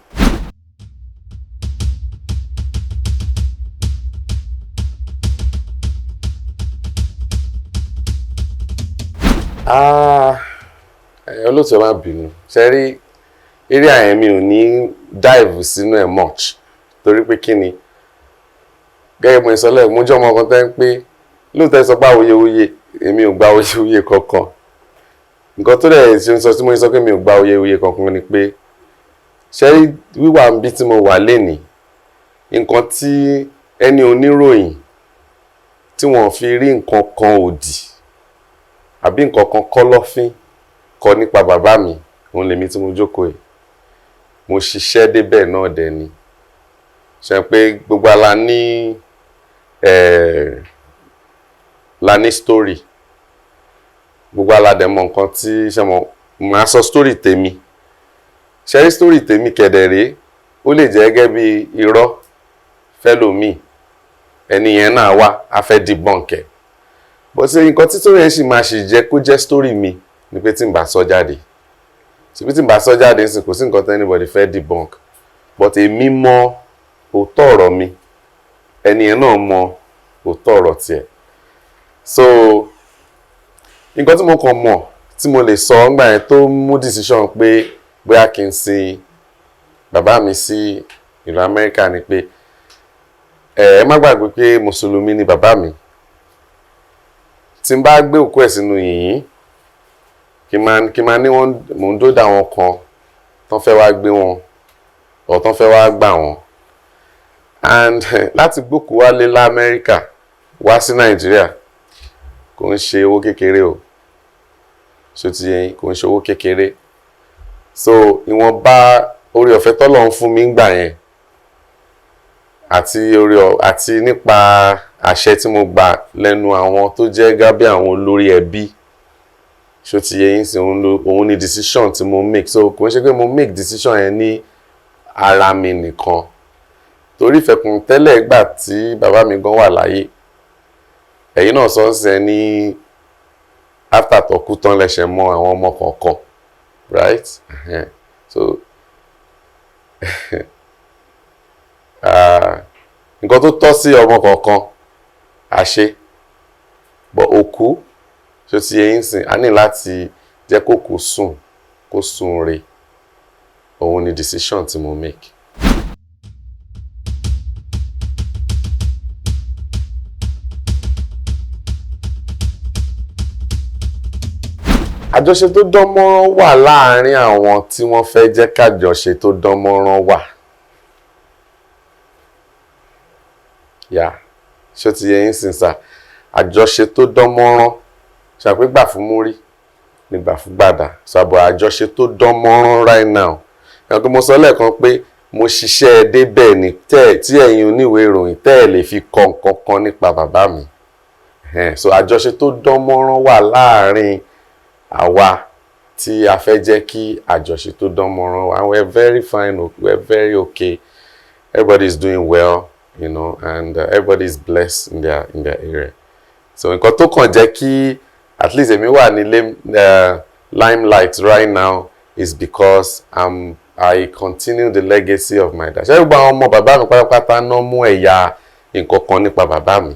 Olóòtú ẹ má bínú ṣe rí eré àyẹ̀mí ò ní dive sínú ẹ̀ much torí pé kí ni gẹ́gẹ́ bí mo sọ lẹ́ẹ̀kan mo jẹ́ ọmọ kan tẹ́ ń pé lóòótọ́ sọ pé awuyewuye èmi ò gba awuyewuye kankan nǹkan tó dẹ̀ ṣe ń sọ tí mo sọ pé mi ò gba oyè kankan ni pé ṣé wíwà ń bí tí mo wà lénìí nǹkan tí ẹni oníròyìn tí wọ́n fi rí nǹkan kan òdì àbí nǹkan kan kọ́lọ́fín kọ nípa bàbá mi òun lèmi tí mo jókòó yìí mo ṣiṣẹ́ débẹ̀ náà dẹ̀ ni ṣe pé gbogbo ala ní la ní story gbogbo ala dẹ̀ mọ nǹkan tí ṣe mọ̀ máa sọ story tèmi ṣe rí story tèmi kẹ̀dẹ̀rẹ́ ó lè jẹ́ gẹ́gẹ́ bí irọ́ fẹ́lòmíì ẹni yẹn náà wá a fẹ́ debunk ẹ̀ bó ṣe nǹkan tí story yẹn sì máa ṣì jẹ́ kó jẹ́ story mi ni pé tí n bá sọ jáde síbi tí n bá sọ jáde ń sìn kò sí nǹkan tí anybody fẹ́ debunk but èmi mọ òótọ́ ọ̀rọ̀ mi ẹni yẹn náà mọ òótọ́ ọ̀rọ̀ tiẹ̀ so nǹkan tí mo kàn mọ̀ tí mo lè sọ nígbà yẹn tó mú decision pé bóyá kí n sin bàbá mi sí ìlú Amẹ́ríkà ni pé ẹ má gbàgbé pé mùsùlùmí ni bàbá mi tí n bá gbé òkú ẹ̀ sínú yìnyín kí n máa ní wọn mò ń dódà wọn kan tán fẹ́ wá gbé wọn ọ̀ tán fẹ́ wá gbà wọn and láti gbókùú wálé l'Amẹ́ríkà wá sí Nàìjíríà kò ń ṣe owó kékeré o ṣó ti yẹn kò ń ṣe owó kékeré so ìwọ̀nba orí ọ̀fẹ́ tọ́lọ́run fún mi ń gbà yẹn àti nípa àṣẹ tí mo gbà lẹ́nu àwọn tó jẹ́ gábẹ́ àwọn olórí ẹbí ṣó ti yẹ yín sí òun ni decision tí mo make so kò ń ṣe pé mo make decision yẹn ní ara mi nìkan torí ìfẹ̀kùn tẹ́lẹ̀ gbà tí bàbá mi gan wà láyé ẹ̀yin náà sọ ń sẹ́ ní after tó kú tán lẹ́sẹ̀ mọ́ àwọn ọmọ kọ̀ọ̀kan right so nǹkan tó tọ́ sí ọmọ kọ̀ọ̀kan àṣe but òkú ṣó ti yẹ yín sìn a ní láti jẹ́ kó kú sùn kó sùn re òun ni decision tí mo make. àjọṣe tó dánmọ́rán wà láàárín àwọn tí wọ́n fẹ́ jẹ́ kájọṣe tó dánmọ́rán wà. ṣó ti yẹ yín sìn sà àjọṣe tó dánmọ́rán ṣàpégbà fún múrí nígbà fún gbàdà ṣàbọ̀ àjọṣe tó dánmọ́rán right now ẹ̀kọ́ mo sọ lẹ́ẹ̀kan pé mo ṣiṣẹ́ débẹ̀ ni tí ẹ̀yin oníwèé ìròyìn tẹ́ ẹ̀ lè fi kọ nǹkan kan nípa bàbá mi so àjọṣe tó dánmọ́rán wà láàárín àwa tí a fẹ́ jẹ́ kí àjọṣe tó dánmọ́rán wà and we're very fine we're very okay everybody is doing well you know and everybody is blessed in their area so nǹkan tó kàn jẹ́ kí at least èmi wà ní limelight right now is because I continue the legacy of my dad ṣé gbogbo àwọn ọmọ bàbá mi pátápátá náà mú ẹ̀yà nǹkan kan nípa bàbá mi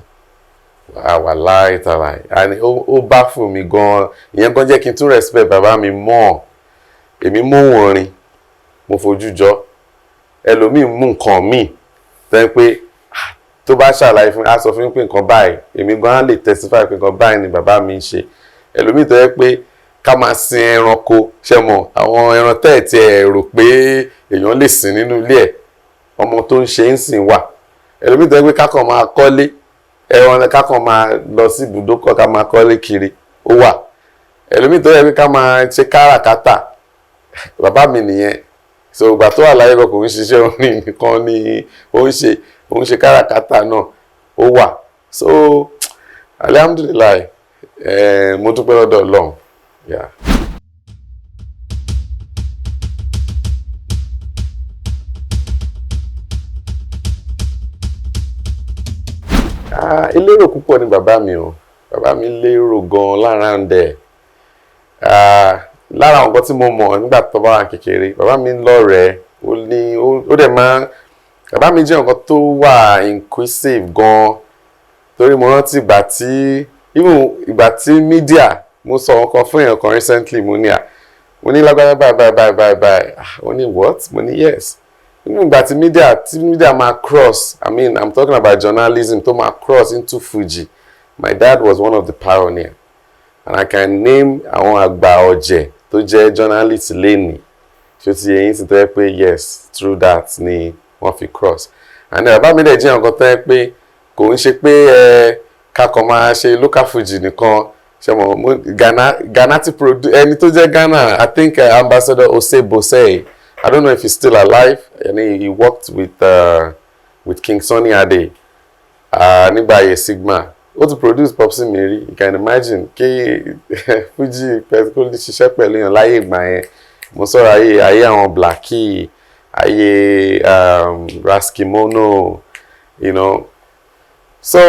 àwa láìtàláì and ó bá fún mi gan ìyẹn gan jẹ́ kí n tún respect bàbá mi mọ́ èmi mú wọn rin mo fojú jọ ẹlòmíì mú nǹkan míì tẹ́ pé tó bá ṣàlàyé fún a sọ fún mi pé nǹkan báyìí èmi gan lè testify pé nǹkan báyìí ni bàbá mi ń ṣe ẹlòmíì tó yẹ pé ká máa sin ẹranko ṣe mọ̀ àwọn ẹran tẹ́ẹ̀tì ẹ̀ rò pé èèyàn lè sìn nínú ilé ẹ̀ ọmọ tó ń ṣe ń sìn wà ẹlòmíì tó yẹ pé kákan máa kọ́lé ẹran kákan máa lọ sí ibùdókọ̀ ká máa kọ́lé kiri ó wà ẹlòmíì tó yẹ pé ká máa ṣe káràkátà bàbá mi nìyẹn so ìgbà tó wà láyé kò ń ṣiṣẹ́ orin nìkan ni ó ń ṣe káràkátà náà ó wà so alhamdulilayi mo dúpẹ́ lọ́dọ̀ Ọlọ́run. Yeah. Elérò púpọ̀ ni bàbá mi o. Bàbá mi lérò gan lára ń dẹ̀. Lára nǹkan tí mo mọ̀ nígbà tó bá wà kékeré, bàbá mi lọ́rẹ̀ẹ́, ó dẹ̀ máa bàbá mi jẹ́ nǹkan tó wà inquisitive gan. Torí mo rántí ìgbà tí media mo sọ nǹkan fún èèyàn kan recently mo ní lágbára bye ó ní what mo ní yes ìgbà tí media máa cross I'm talking about journalism tó máa cross into Fuji my dad was one of the pioneers and I can name àwọn àgbà ọ̀jẹ̀ tó jẹ́ journalist lẹ́nìí ṣó ti yẹ yín sí tó yẹ pé yes through that ni wọ́n fi cross and bàbá mi dẹ̀ jẹ́ nǹkan tó yẹ pé kò ń ṣe pé kakọ̀ máa ṣe local fuji nìkan ṣe mọ̀ Ghana ti produce ẹni tó jẹ́ Ghana I think Ambassador Ose Bose I don't know if he's still alive and he worked with King Sunny Ade nígbà ayé Sigma ó ti produce Popsi mi rí you can imagine kí fuji pẹ̀lú ṣiṣẹ́ pẹ̀lú yàn láyé ìgbà yẹn mo sọ̀rọ̀ ayé àwọn Blackie ayé Raskimono you know so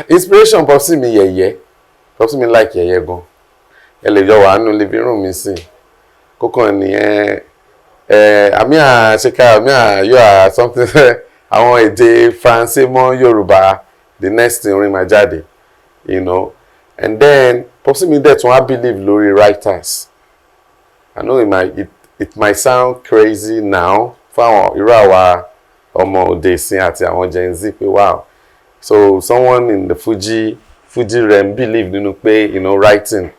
inspiration Popsi mi yẹ̀yẹ́ Popsi mi like yẹ̀yẹ́ gan ẹ lè yọ wà nínú living room mi sí kókàn ní àmì àṣekà àmì àyọ something àwọn èdè Faransé mọ́ Yorùbá the next thing orin máa jáde you know and then Popsi mi dẹ̀ tún wá believe lórí writers I know it might sound crazy now fáwọn irú àwa ọmọ òde ìsìn àti àwọn Gen Z pé wow so someone in the Fuji realm believe nínú pé you know writing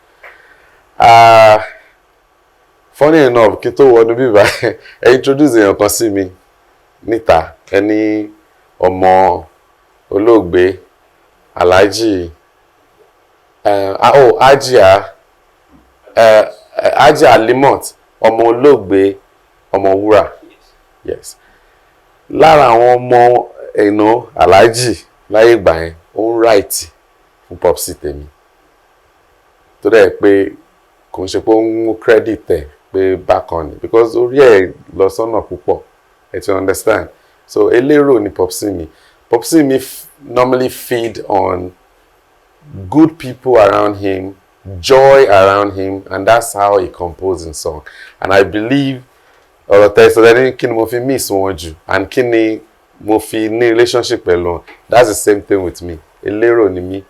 funny enough kí tó wọnú bíbá ẹ introduce èèyàn kan sí mi níta ẹni ọmọ olóògbé Alhaji Ajia Limot ọmọ olóògbé Ọmọwúrà yes lára àwọn ọmọ ẹ̀nà Alhaji láyé ìgbà yẹn ó ń write fún Popsi tèmi tó dẹ̀ pé kò ń ṣe pé ó ń mú credit ẹ̀ pé bákan ni because orí ẹ̀ lọ sọ́nà púpọ̀ ẹ ti understand so elérò ni Popsi mi normally feed on good people around him joy around him and that's how he composes his song and I believe ọ̀rọ̀ tẹ̀sán ẹni kí ni mo fi miss wọn jù and kí ni mo fi ní relationship pẹ̀lú wọn that's the same thing with me elérò ni mi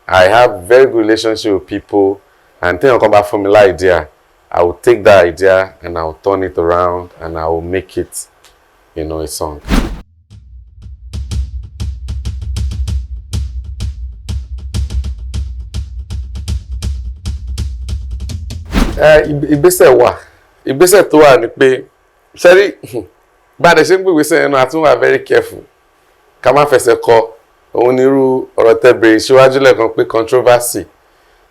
I have very good relationship with people and téèyàn kan bá fún mi idea I will take that idea and I will turn it around and I will make it you know a song. Ìgbésẹ̀ tó wà ní pé ṣẹ́rí bá a dẹ̀ ṣe ń gbé ìgbésẹ̀ yẹn náà a tún wà very careful ká má fẹsẹ̀ kọ òun nírú ọ̀rọ̀ tẹ́ bèrè síwájú lẹ́ẹ̀kan pé controversy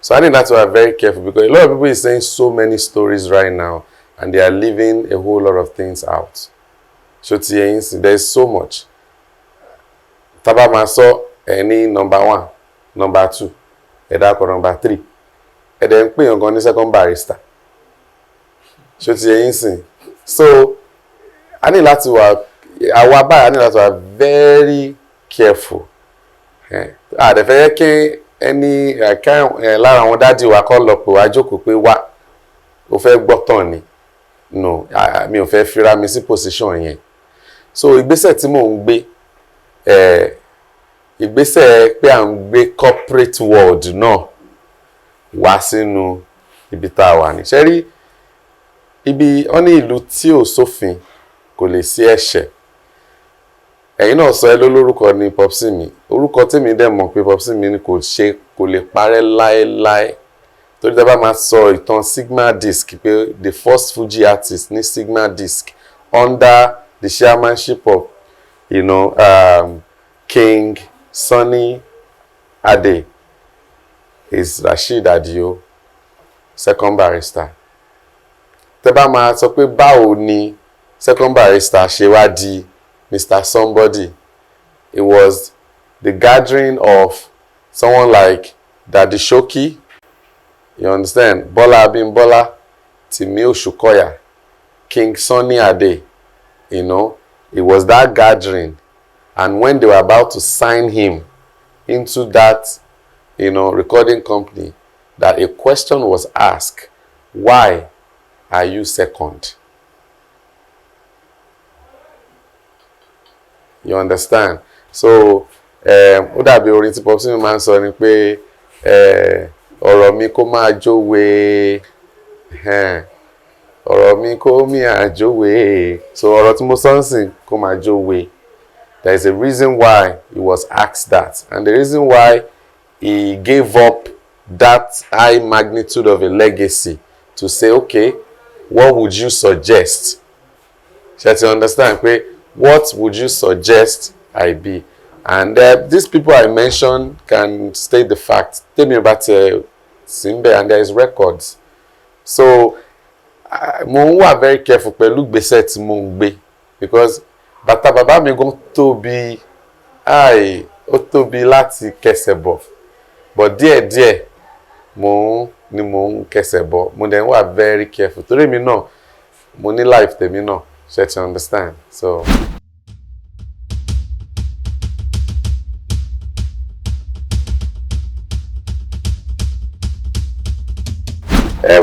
so I need that to be very careful because a lot of people is saying so many stories right now and they are leaving a whole lot of things out so ti yẹn sí there is so much tábà máa sọ ẹni number 1 number 2 ẹ̀dá kọ number 3 ẹ̀dẹ̀ ń pè yàn gan ní second barrister so ti yẹn sí so a ní láti wà àwa báyìí a ní láti wà very careful àdẹ̀fẹ́ yẹ kí ẹni lára àwọn dádì wa kọ́ lọ pé wá jókòó pé wá o fẹ́ gbọ́ tán ni no mi ò fẹ́ fira mi sí position yẹn so ìgbésẹ̀ tí mò ń gbé ìgbésẹ̀ pé à ń gbé corporate world náà wá sínú ibi tá a wà ní ṣe rí ibi ó ní ìlú tí ò sófin kò lè sí ẹ̀ṣẹ̀ ẹ̀yin náà sọ ẹ lórúkọ ní Popsi mi orúkọ tèmi dẹ̀ mọ̀ pé Popsi mi kò lè parẹ́ láéláé torí tẹ́ bá máa sọ ìtàn Sigma Disc pé the first Fuji artist ní Sigma Disc under the chairmanship of you know King Sunny Ade is Rasheed Adio second barrister tẹ́ bá máa sọ pé báwo ni second barrister ṣe wá di Mr. Somebody it was the gathering of someone like Daddy Shoki you understand Bola Abimbola Timi Oshukoya King Sunny Ade you know it was that gathering and when they were about to sign him into that you know recording company that a question was asked why are you second you understand so ó dàbí orin tí Popsi mi máa ń sọ ni pé ọ̀rọ̀ mi kó máa jówe ọ̀rọ̀ mi kó máa jówe so ọ̀rọ̀ tí mo sọ ń sìn kó máa jówe there is a reason why he was asked that and the reason why he gave up that high magnitude of a legacy to say, okay, what would you suggest? Shall you understand? What would you suggest I be? And these people I mentioned can state the fact. Tell me about Simbe, and there is records. So, mo wà very careful pẹ̀lú gbèsè tí mo ń gbé, because bàtà bàbá mi gan tóbi, ó tóbi láti kẹsẹ̀ bọ̀, but díẹ̀díẹ̀ mo ń kẹsẹ̀ bọ̀. Mo dẹ̀ wà very careful torí mi náà mo ní life tèmi náà, ṣé you understand? So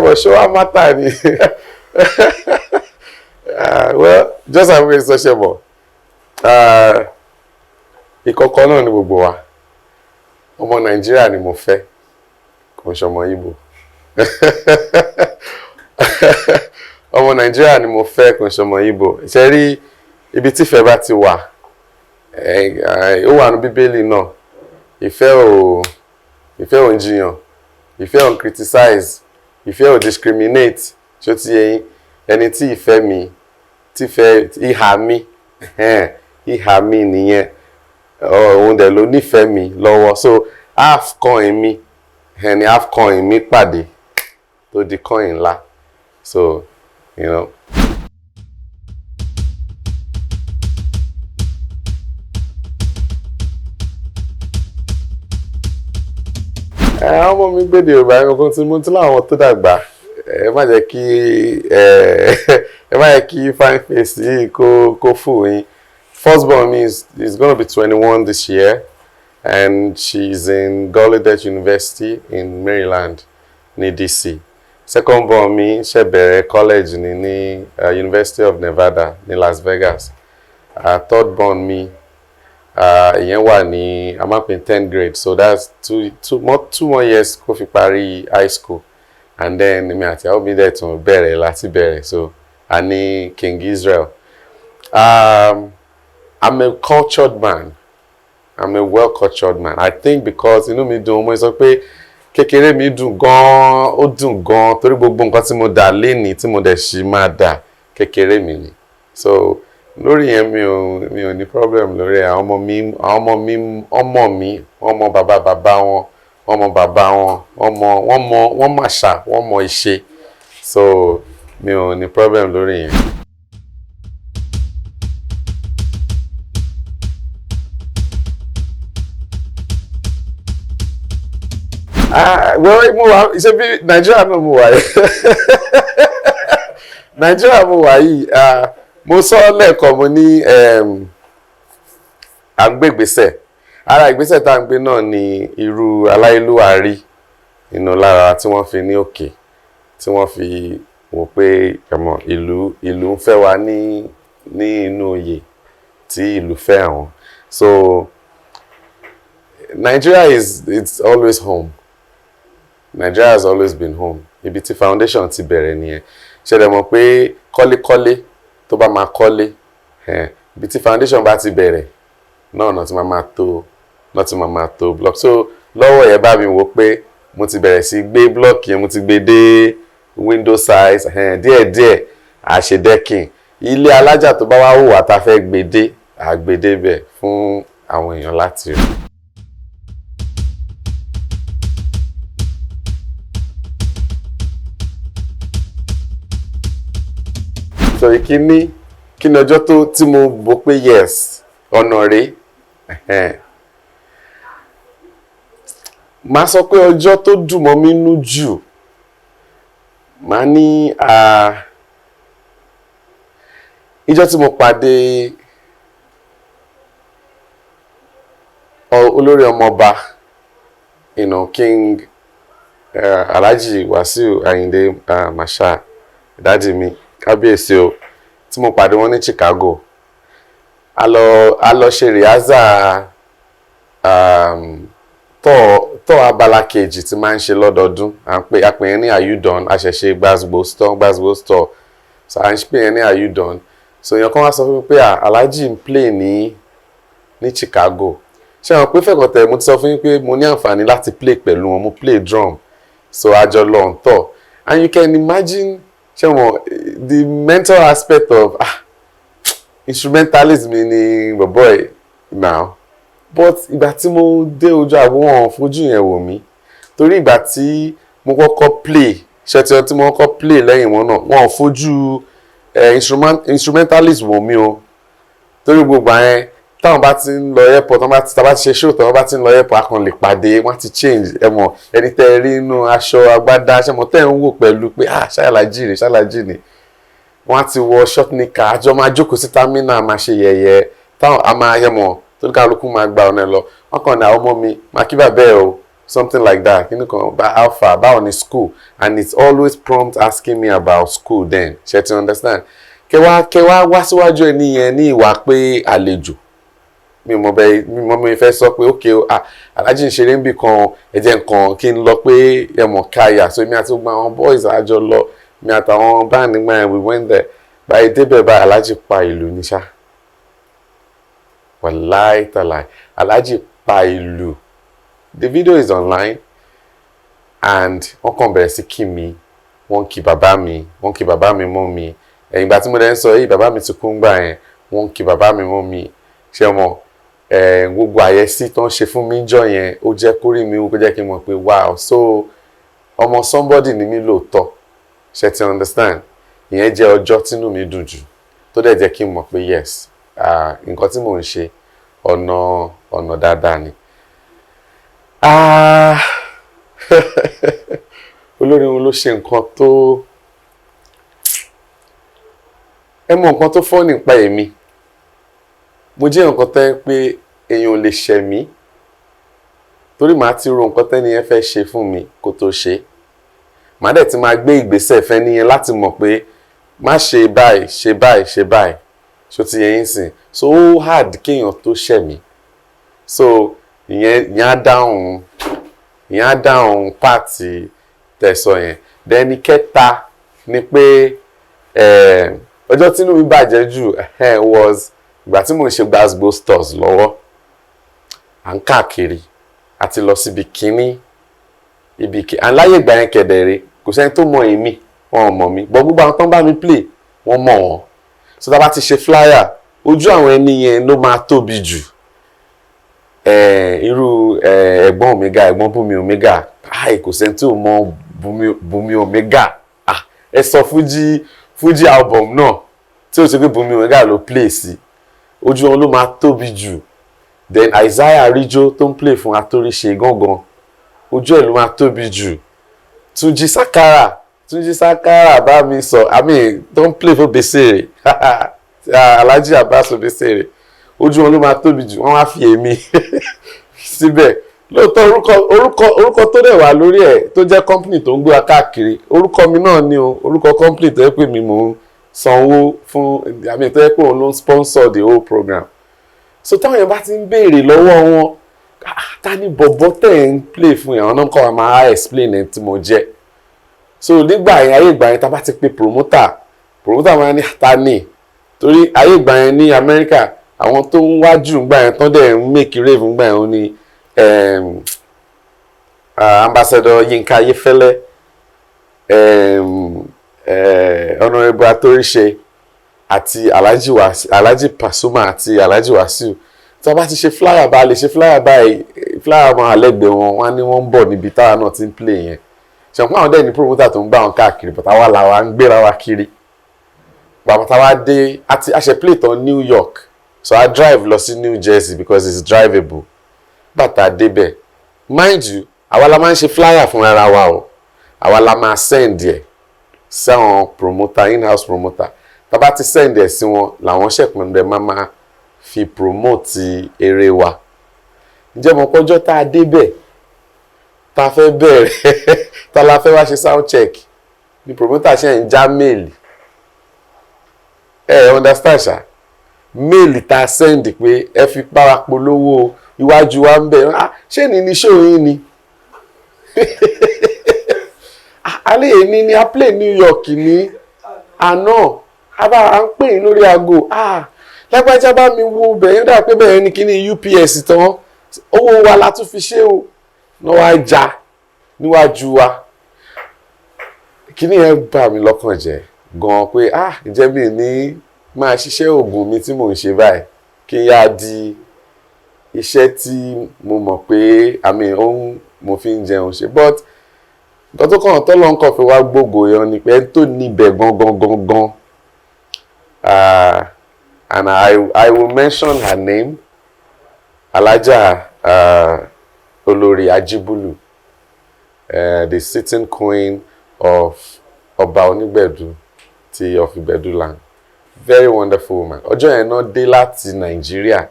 but show how matter ni. Well, just as we sociable. Ìkọ̀kọ̀ náà ni gbogbo wa. Ọmọ Nàìjíríà ni mo fẹ́, kò ṣe ọmọ Igbo. Ọmọ Nàìjíríà ni mo fẹ́, kò ṣe ọmọ Igbo. Ṣé rí ibi tí ìfẹ́ bá ti wà, ó wà ní Bíbélì náà. Ìfẹ́ ò ń jiyàn, ìfẹ́ ò ń criticize, ìfẹ́ ò discriminate. Ṣó ti yé yín? Ẹni tí ìfẹ́ mi, tí ìfẹ́ ìhà mi nìyẹn. Òun dẹ̀ ló nífẹ̀ẹ́ mi lọ́wọ́. So half coin mi, ẹni half coin mi pàdé tó di coin ńlá. So, you know. Ọmọ mi gbédè Yorùbá ẹ̀kọ́ tí mo ti láwọn tó dàgbà. Ẹ má jẹ́ kí fine face yìí kó fún yín. Firstborn is going to be 21 this year, and she's in Gallaudet University in Maryland, ní DC. Secondborn mi ṣe bẹ̀rẹ̀ college ní University of Nevada ní Las Vegas. Thirdborn mi ìyẹn wà ní I'm up in 10th grade, so that's two more years kó fi parí high school, and then mi àti àwọn mi dẹ̀ tún bẹ̀rẹ̀ láti bẹ̀rẹ̀, so a ní King Israel. I'm a cultured man. I'm a well-cultured man. I think because inú mi dùn, mo sọ pé kékeré mi dùn gan, ó dùn gan torí gbogbo nǹkan tí mo dà lénìí tí mo dẹ̀ ṣì máa dà kékeré mi ni. So lórí yẹn mi ò ní problem lórí àwọn ọmọ mi, ọmọ bàbá wọn, ọmọ bàbá wọn, wọ́n mọ̀ àṣà, wọ́n mọ̀ ìṣe. So mi ò ní problem lórí yẹn. Well, ṣe bí Nigeria náà mo wà yìí. Nigeria mo wà yìí. Mo sọ lẹ́ẹ̀kan mo ní à ń gbé ìgbésẹ̀. Ara ìgbésẹ̀ tá à ń gbé náà ni irú aláìlúwà rí lára tí wọ́n fi ní òkè, tí wọ́n fi wò pé ìlú ń fẹ́ wa ní inú oyè tí ìlú fẹ́ àwọn. So Nigeria it's always home. Nigeria has always been home. Ibi tí foundation ti bẹ̀rẹ̀ nìyẹn. Ṣé dẹ̀ mọ̀ pé kọ́lékọ́lé tó bá máa kọ́lé, ibi tí foundation bá ti bẹ̀rẹ̀ náà ti máa tó block. So lọ́wọ́ yẹn bá mi wò pé mo ti bẹ̀rẹ̀ sí gbé block yẹn, mo ti gbé dé window size, díẹ̀díẹ̀ a ṣe decking. Ilé alájà tó bá wá wò wá tá fẹ́ gbé dé, a gbé dé bẹ̀ fún àwọn èèyàn láti rí. So kí ni ọjọ́ tí mo bò pé yes ọ̀nà rèé. Màá sọ pé ọjọ́ tó dùn mọ́ mi nú jù, màá ní ìjọ́ tí mo pàdé olórí ọmọọba, King Alhaji Wasiu Ayinde Marshal, dáàdì mi kábíyèsí o, tí mo pàdé wọn ní Chicago. A lọ ṣe rìhásà tọ́ abala kejì tí máa ń ṣe lọ́dọọdún. A pè yẹn ní Are You Done? A ṣẹ̀ṣẹ̀ Gbazgbo store. So a ń pè yẹn ní Are You Done? So èèyàn kan wá sọ fún mi pé Alhaji ń play ní Chicago. ṣé àwọn pé fẹ́kàn tẹ̀ mo ti sọ fún yín pé mo ní àǹfààní láti play pẹ̀lú wọn, mo play drum, so àjọ lọ ń tọ̀, and you can imagine ṣé wọn the mental aspect of instrumentalism ni boy now, but ìgbà tí mo dé ojú àgbo wọn fojú yẹn wò mí, torí ìgbà tí mo kọ́kọ́ play ṣẹ́tìọ́ tí mo kọ́kọ́ play lẹ́yìn wọn náà wọn ò fojú instrumentalist wò mí o, torí gbogbo àyẹn táwọn bá ti ń lọ airport táwọn bá ti ṣe show táwọn bá ti ń lọ airport akàn lè pàdé wọ́n ti change ẹ mọ̀ ẹni tẹ́ ẹ rí inú aṣọ agbádá ṣe mọ̀ tẹ́ ń wò pẹ̀lú pé ṣáláàjì ni wọ́n á ti wọ short nika àjọ máa jókòó sí terminal máa ṣe yẹ̀yẹ́ táwọn a máa yẹ mọ̀ tó ní kálukú máa gba ọ̀nà lọ wọ́n kàn ní àwọn ọmọ mi máa kí bàbá ẹ o something like that kí ni kan how far báwo ni school, and it's always prompt asking me about school then ṣe ti understand kẹwàá wá síwájú ẹ nìyẹn ní ìwà pé àlejò mi mọ mi fẹ́ sọ pé okay alájí ń ṣeré ń bì kan ẹ̀jẹ̀ nǹkan kí n lọ pé ẹ̀mọ̀ káyà so èmi àti gbogbo àwọn boys àjọ lọ mi àtàwọn band nígbà yẹn we went there báyìí débẹ̀ báyìí alájí pa ìlú ní ṣá wàláì tàláì alájí pa ìlú. The video is online and wọ́n kàn bẹ̀rẹ̀ sí kí mi wọ́n kí bàbá mi mọ́ mi ẹ̀yìn ìgbà tí mo dẹ̀ ń sọ yìí bàbá mi ti kú ńgbà yẹn wọ́n kí bàbá mi mọ́ mi ṣé mọ̀ gbogbo àyẹ́sí tó ń ṣe fún mi jọ yẹn ó jẹ́ kórìí mi ó jẹ́ kí n mọ̀ pé wow so ọmọ somebody ni mí lóòótọ́ ṣe ti understand ìyẹn jẹ́ ọjọ́ tínú mi dùn jù tó dẹ̀ jẹ́ kí n mọ̀ pé yes nǹkan tí mò ń ṣe ọ̀nà dáadáa ni. Olórin wọn ló ṣe nǹkan tó ẹ mọ nǹkan tó fọ́ nípa èmi mo jẹ́ nǹkan tẹ́ pé èèyàn ò lè ṣẹ̀ mí torí màá ti ro nǹkan tẹ́ni yẹn fẹ́ ṣe fún mi kó tó ṣe màá dẹ̀ ti máa gbé ìgbésẹ̀ fẹ́ nìyẹn láti mọ̀ pé má ṣe báyìí ṣó ti yẹn sìn so ó hard kéèyàn tó ṣẹ̀ mí so ìyẹn á dáhùn pààtì tẹ̀sọ̀ yẹn dẹ́ni kẹta ni pé ọjọ́ tínú mi bàjẹ́ jù was ìgbà tí mo ń ṣe gbàgbó stores lọ́wọ́ à ń káàkiri àti lọ síbi kíní aláyè ìgbà yẹn kẹ̀dẹ̀rẹ̀ kò sẹ́ni tó mọ èmi wọn ò mọ̀ mí bọ́ gbogbo àwọn tó ń bá mi play wọ́n mọ̀ wọ́n so tá a bá ti ṣe flyer ojú àwọn ẹni yẹn ló máa tóbi jù irú ẹ̀gbọ́n omega ẹ̀gbọ́n Bùnmi omega kò sẹ́ni tí ò mọ Bùnmi omega ẹ sọ Fuji album náà tí ó ti pé Bùnmi omega ló play sí ojú wọn ló máa tóbi jù then Isaiah Arijo tó ń play fún Atóríṣe gángan ojú ẹ̀ ló máa tóbi jù Túnjí Sakara bá mi sọ tó ń play fún Besere Alhaji Abbas Besere ojú wọn ló máa tóbi jù wọ́n wá fi èmi síbẹ̀ lóòótọ́ orúkọ tó dẹ̀ wà lórí ẹ̀ tó jẹ́ company tó ń gbé wa káàkiri orúkọ mi náà ni o orúkọ company tó yẹ pé mi mò ń sanwó fún tó yẹ pé òun ló ń sponsor the whole program so táwọn yẹn bá ti ń béèrè lọ́wọ́ wọn ta ni bọ̀bọ̀ tẹ̀ ń play fún yẹn àwọn náà kọ́ wa máa explain ẹ̀ tí mo jẹ́ so nígbà yẹn ayé ìgbà yẹn tá bá ti pe promoter máa ní ta ni torí ayé ìgbà yẹn ní Amẹ́ríkà àwọn tó ń wájú ńgbà yẹn tán dẹ̀ ń make rave ńgbà yẹn ó ní ambassador Yinka Ayefẹ́lẹ́ honorable Atóríṣe àti Alhaji Pasuma àti Alhaji Wasiu tí a bá ti ṣe flyer bá lè ṣe flyer báyìí flyer máa lẹ́gbẹ̀ẹ́ wọn wọ́n ní wọ́n ń bọ̀ níbi táwa náà ti ń play yẹn ṣùgbọ́n àwọn dẹ̀ ní promoter tó ń gbà wọn káàkiri but àwa làwa ń gbéra wa kiri bàbá táwa dé a ṣe play tán New York so I drive lọ sí New Jersey because it's drivable bàtà débẹ̀ mind you àwa la máa ń ṣe flyer fún ara wa o àwa la máa send ẹ̀ sí àwọn promoter in-house promoter tá bá ti send ẹ̀ sí wọn làwọn ṣẹ̀pẹ̀ndẹ̀ máa fi promote eré wa ǹjẹ́ mo kọjọ́ tá a débẹ̀ tá a fẹ́ bẹ̀rẹ̀ tá la fẹ́ wá ṣe sound check ni promoter ṣe ń já mail understand ṣá mail tá a send pé ẹ fi bára polówó iwájú wa ń bẹ̀ ṣé ní show yín ni alẹ́ èní ni a play New York ní àná à ń pè yín lórí aago lágbájá bá mi wo bẹ̀yẹn dà pé bẹ̀yẹn ní kíní UPS tán owó wa la tún fi ṣe o náà wá já níwájú wa. Kíní yẹn bà mí lọ́kàn jẹ́ gan pé ǹjẹ́ mi ní máa ṣiṣẹ́ oògùn mi tí mò ń ṣe báyìí kí n yá di iṣẹ́ tí mo mọ̀ pé mo fi ń jẹun ṣe. But nǹkan tó kàn tọ́lọ́ nǹkan fi wá gbogbo yan ni pé tó níbẹ̀ gangan. And I will mention her name, Alaja Olori Ajibulu, the sitting queen of Ọba Onígbẹ̀dú of Ìgbẹ̀dú land. Very wonderful woman. Ọjọ́ yẹn náà dé láti Nàìjíríà.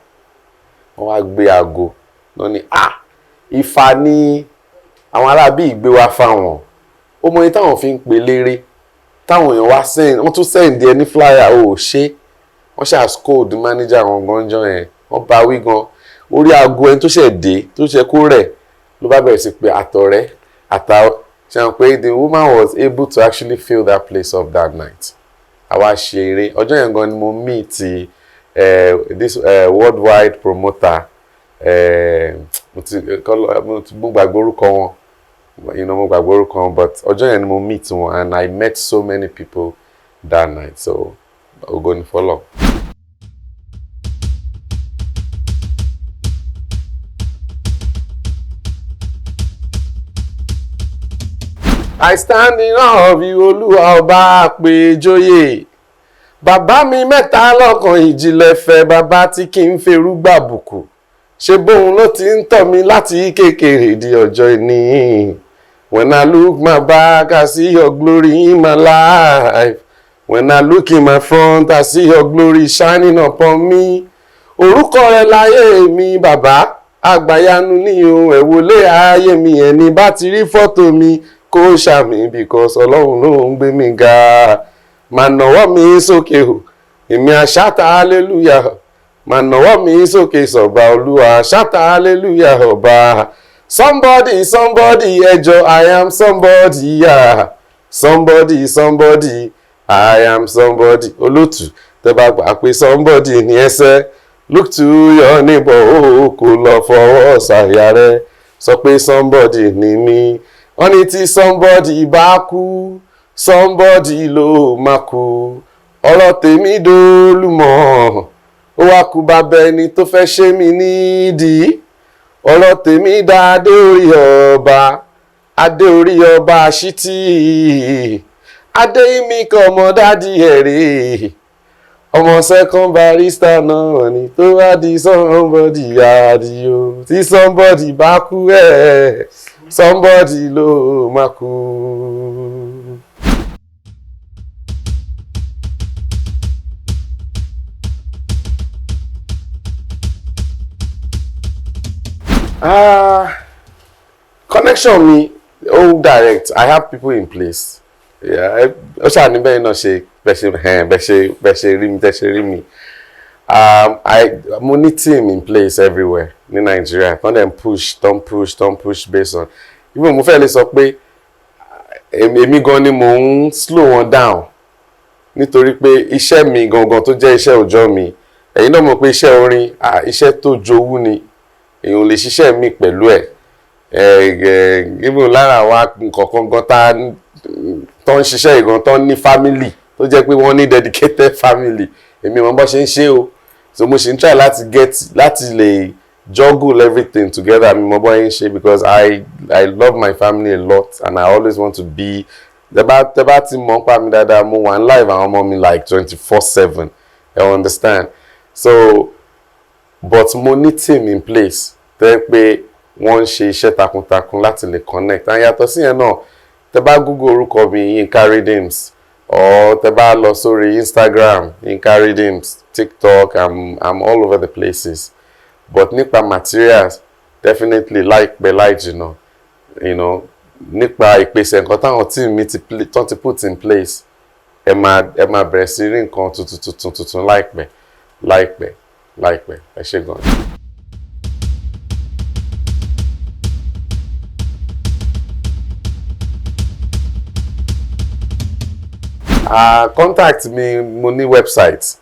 Wọ́n wá gbé aago. Wọ́n ní Ifá ní àwọn arábí ìgbé wá fáwọn. Ó mọ iye táwọn fi ń pe léré. Táwọn èèyàn wá wọ́n tún send ẹni flyer ṣe. Wọ́n ṣáà scold manager àwọn ganjọ́ yẹn. Wọ́n bá wí gan. Orí aago ẹni tó ṣẹ̀ dé tó ṣẹ̀ kó rẹ̀ ló bá bẹ̀rẹ̀ sí pé àtọ̀rẹ́ the woman was able to actually fill that place up that night. Àwa ṣe eré. Ọjọ́ yẹn gan ni mo meet this worldwide promoter. Mo gbàgbé orúkọ wọn. Mo gbàgbé orúkọ wọn, but ọjọ́ yẹn ni mo meet wọn, and I met so many people that night. So we're going to follow. I stand in awe of you, Olúwa ọba àpèjọyè. Bàbá mi mẹ́ta lọ́kan ìjìnlẹ̀ fẹ́, bàbá tí kì í ferú gbàbùkù. Ṣé bóun ló ti ń tọ́ mi láti kékeré di ọjọ́ ìní. When I look my back, I see your glory in my life. When I look in my front, I see your glory shining upon me. Orúkọ rẹ láyé mi, bàbá. Àgbàyanu ni o, ẹ wọlé ayé mi, ẹni bá ti rí fọ́tò mi. Kó ṣàmì because Ọlọ́run ló ń gbé mi ga. Máa nawọ́ mi sókè o, èmi àṣàtà hallelujah. Máa nawọ́ mi sókè sọ̀bà Olúwa, àṣàtà hallelujah ọba. Somebody, ẹjọ́, I am somebody, yeah. Somebody, I am somebody. Olótù, tẹ́ bá gbà pé somebody ní ẹsẹ̀. Look to your neighbor, kò lọ fọwọ́ sàyà rẹ̀. Sọ pé somebody ní mí. Wọ́n ní tí somebody bá kú, somebody ló máa kú. Ọ̀rọ̀ tèmi dolúmọ̀, ó wá kú bàbá ẹni tó fẹ́ ṣe mí nídìí. Ọ̀rọ̀ tèmi dá adé orí ọba àṣítì. Adé mi kọ́ ọmọ dádì ẹ̀rẹ́. Ọmọ second barrister náà ni tó wá di somebody àdìo. Tí somebody bá kú somebody ló máa kú. Connection me, direct. I have people in place. Yeah, ó ṣáà níbẹ̀ náà ṣe bẹ́ṣe rí mi. Mo ní team in place everywhere ní Nigeria. Don't push based on. Even mo fẹ́ lè sọ pé èmi gan ni mo ń slow wọn down. Nítorí pé iṣẹ́ mi gangan tó jẹ́ iṣẹ́ òòjọ́ mi. Ẹ̀yin náà mọ̀ pé iṣẹ́ orin, iṣẹ́ tó jowú ni. Èèyàn lè ṣiṣẹ́ mi pẹ̀lú ẹ̀. Even lára wa nǹkan gan tó ń ṣiṣẹ́ ìgan tó ní family tó jẹ́ pé wọ́n ní dedicated family. Èmi mọ̀ bó ṣe ń ṣe o. So mo ṣe ń try láti lè juggle everything together. Mi mọ̀ bó ṣe ń ṣe because I love my family a lot and I always want to be. Tẹ́ bá ti mọ̀ pa mi dáadáa, mo wà live àwọn ọmọ mi like 24/7. You understand? So but mo ní team in place tẹ́ pé wọ́n ń ṣe iṣẹ́ takuntakun láti lè connect. And yàtọ̀ sí yẹn náà, tẹ́ bá Google orúkọ mi Yinka Redeems or tẹ́ bá lọ sórí Instagram Yinka Redeems, TikTok, I'm all over the places. But nípa materials, definitely láìpẹ́ láì jìnnà, nípa ìpèsè nǹkan táwọn team mi ti put in place, ẹ máa bẹ̀rẹ̀ sí rí nǹkan tuntun láìpẹ́. Ẹ ṣé gan. Contact me, mo ní website.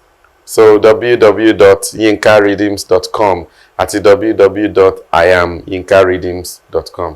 So www.yinkaredeems.com. àti www.iamyinkaredeems.com.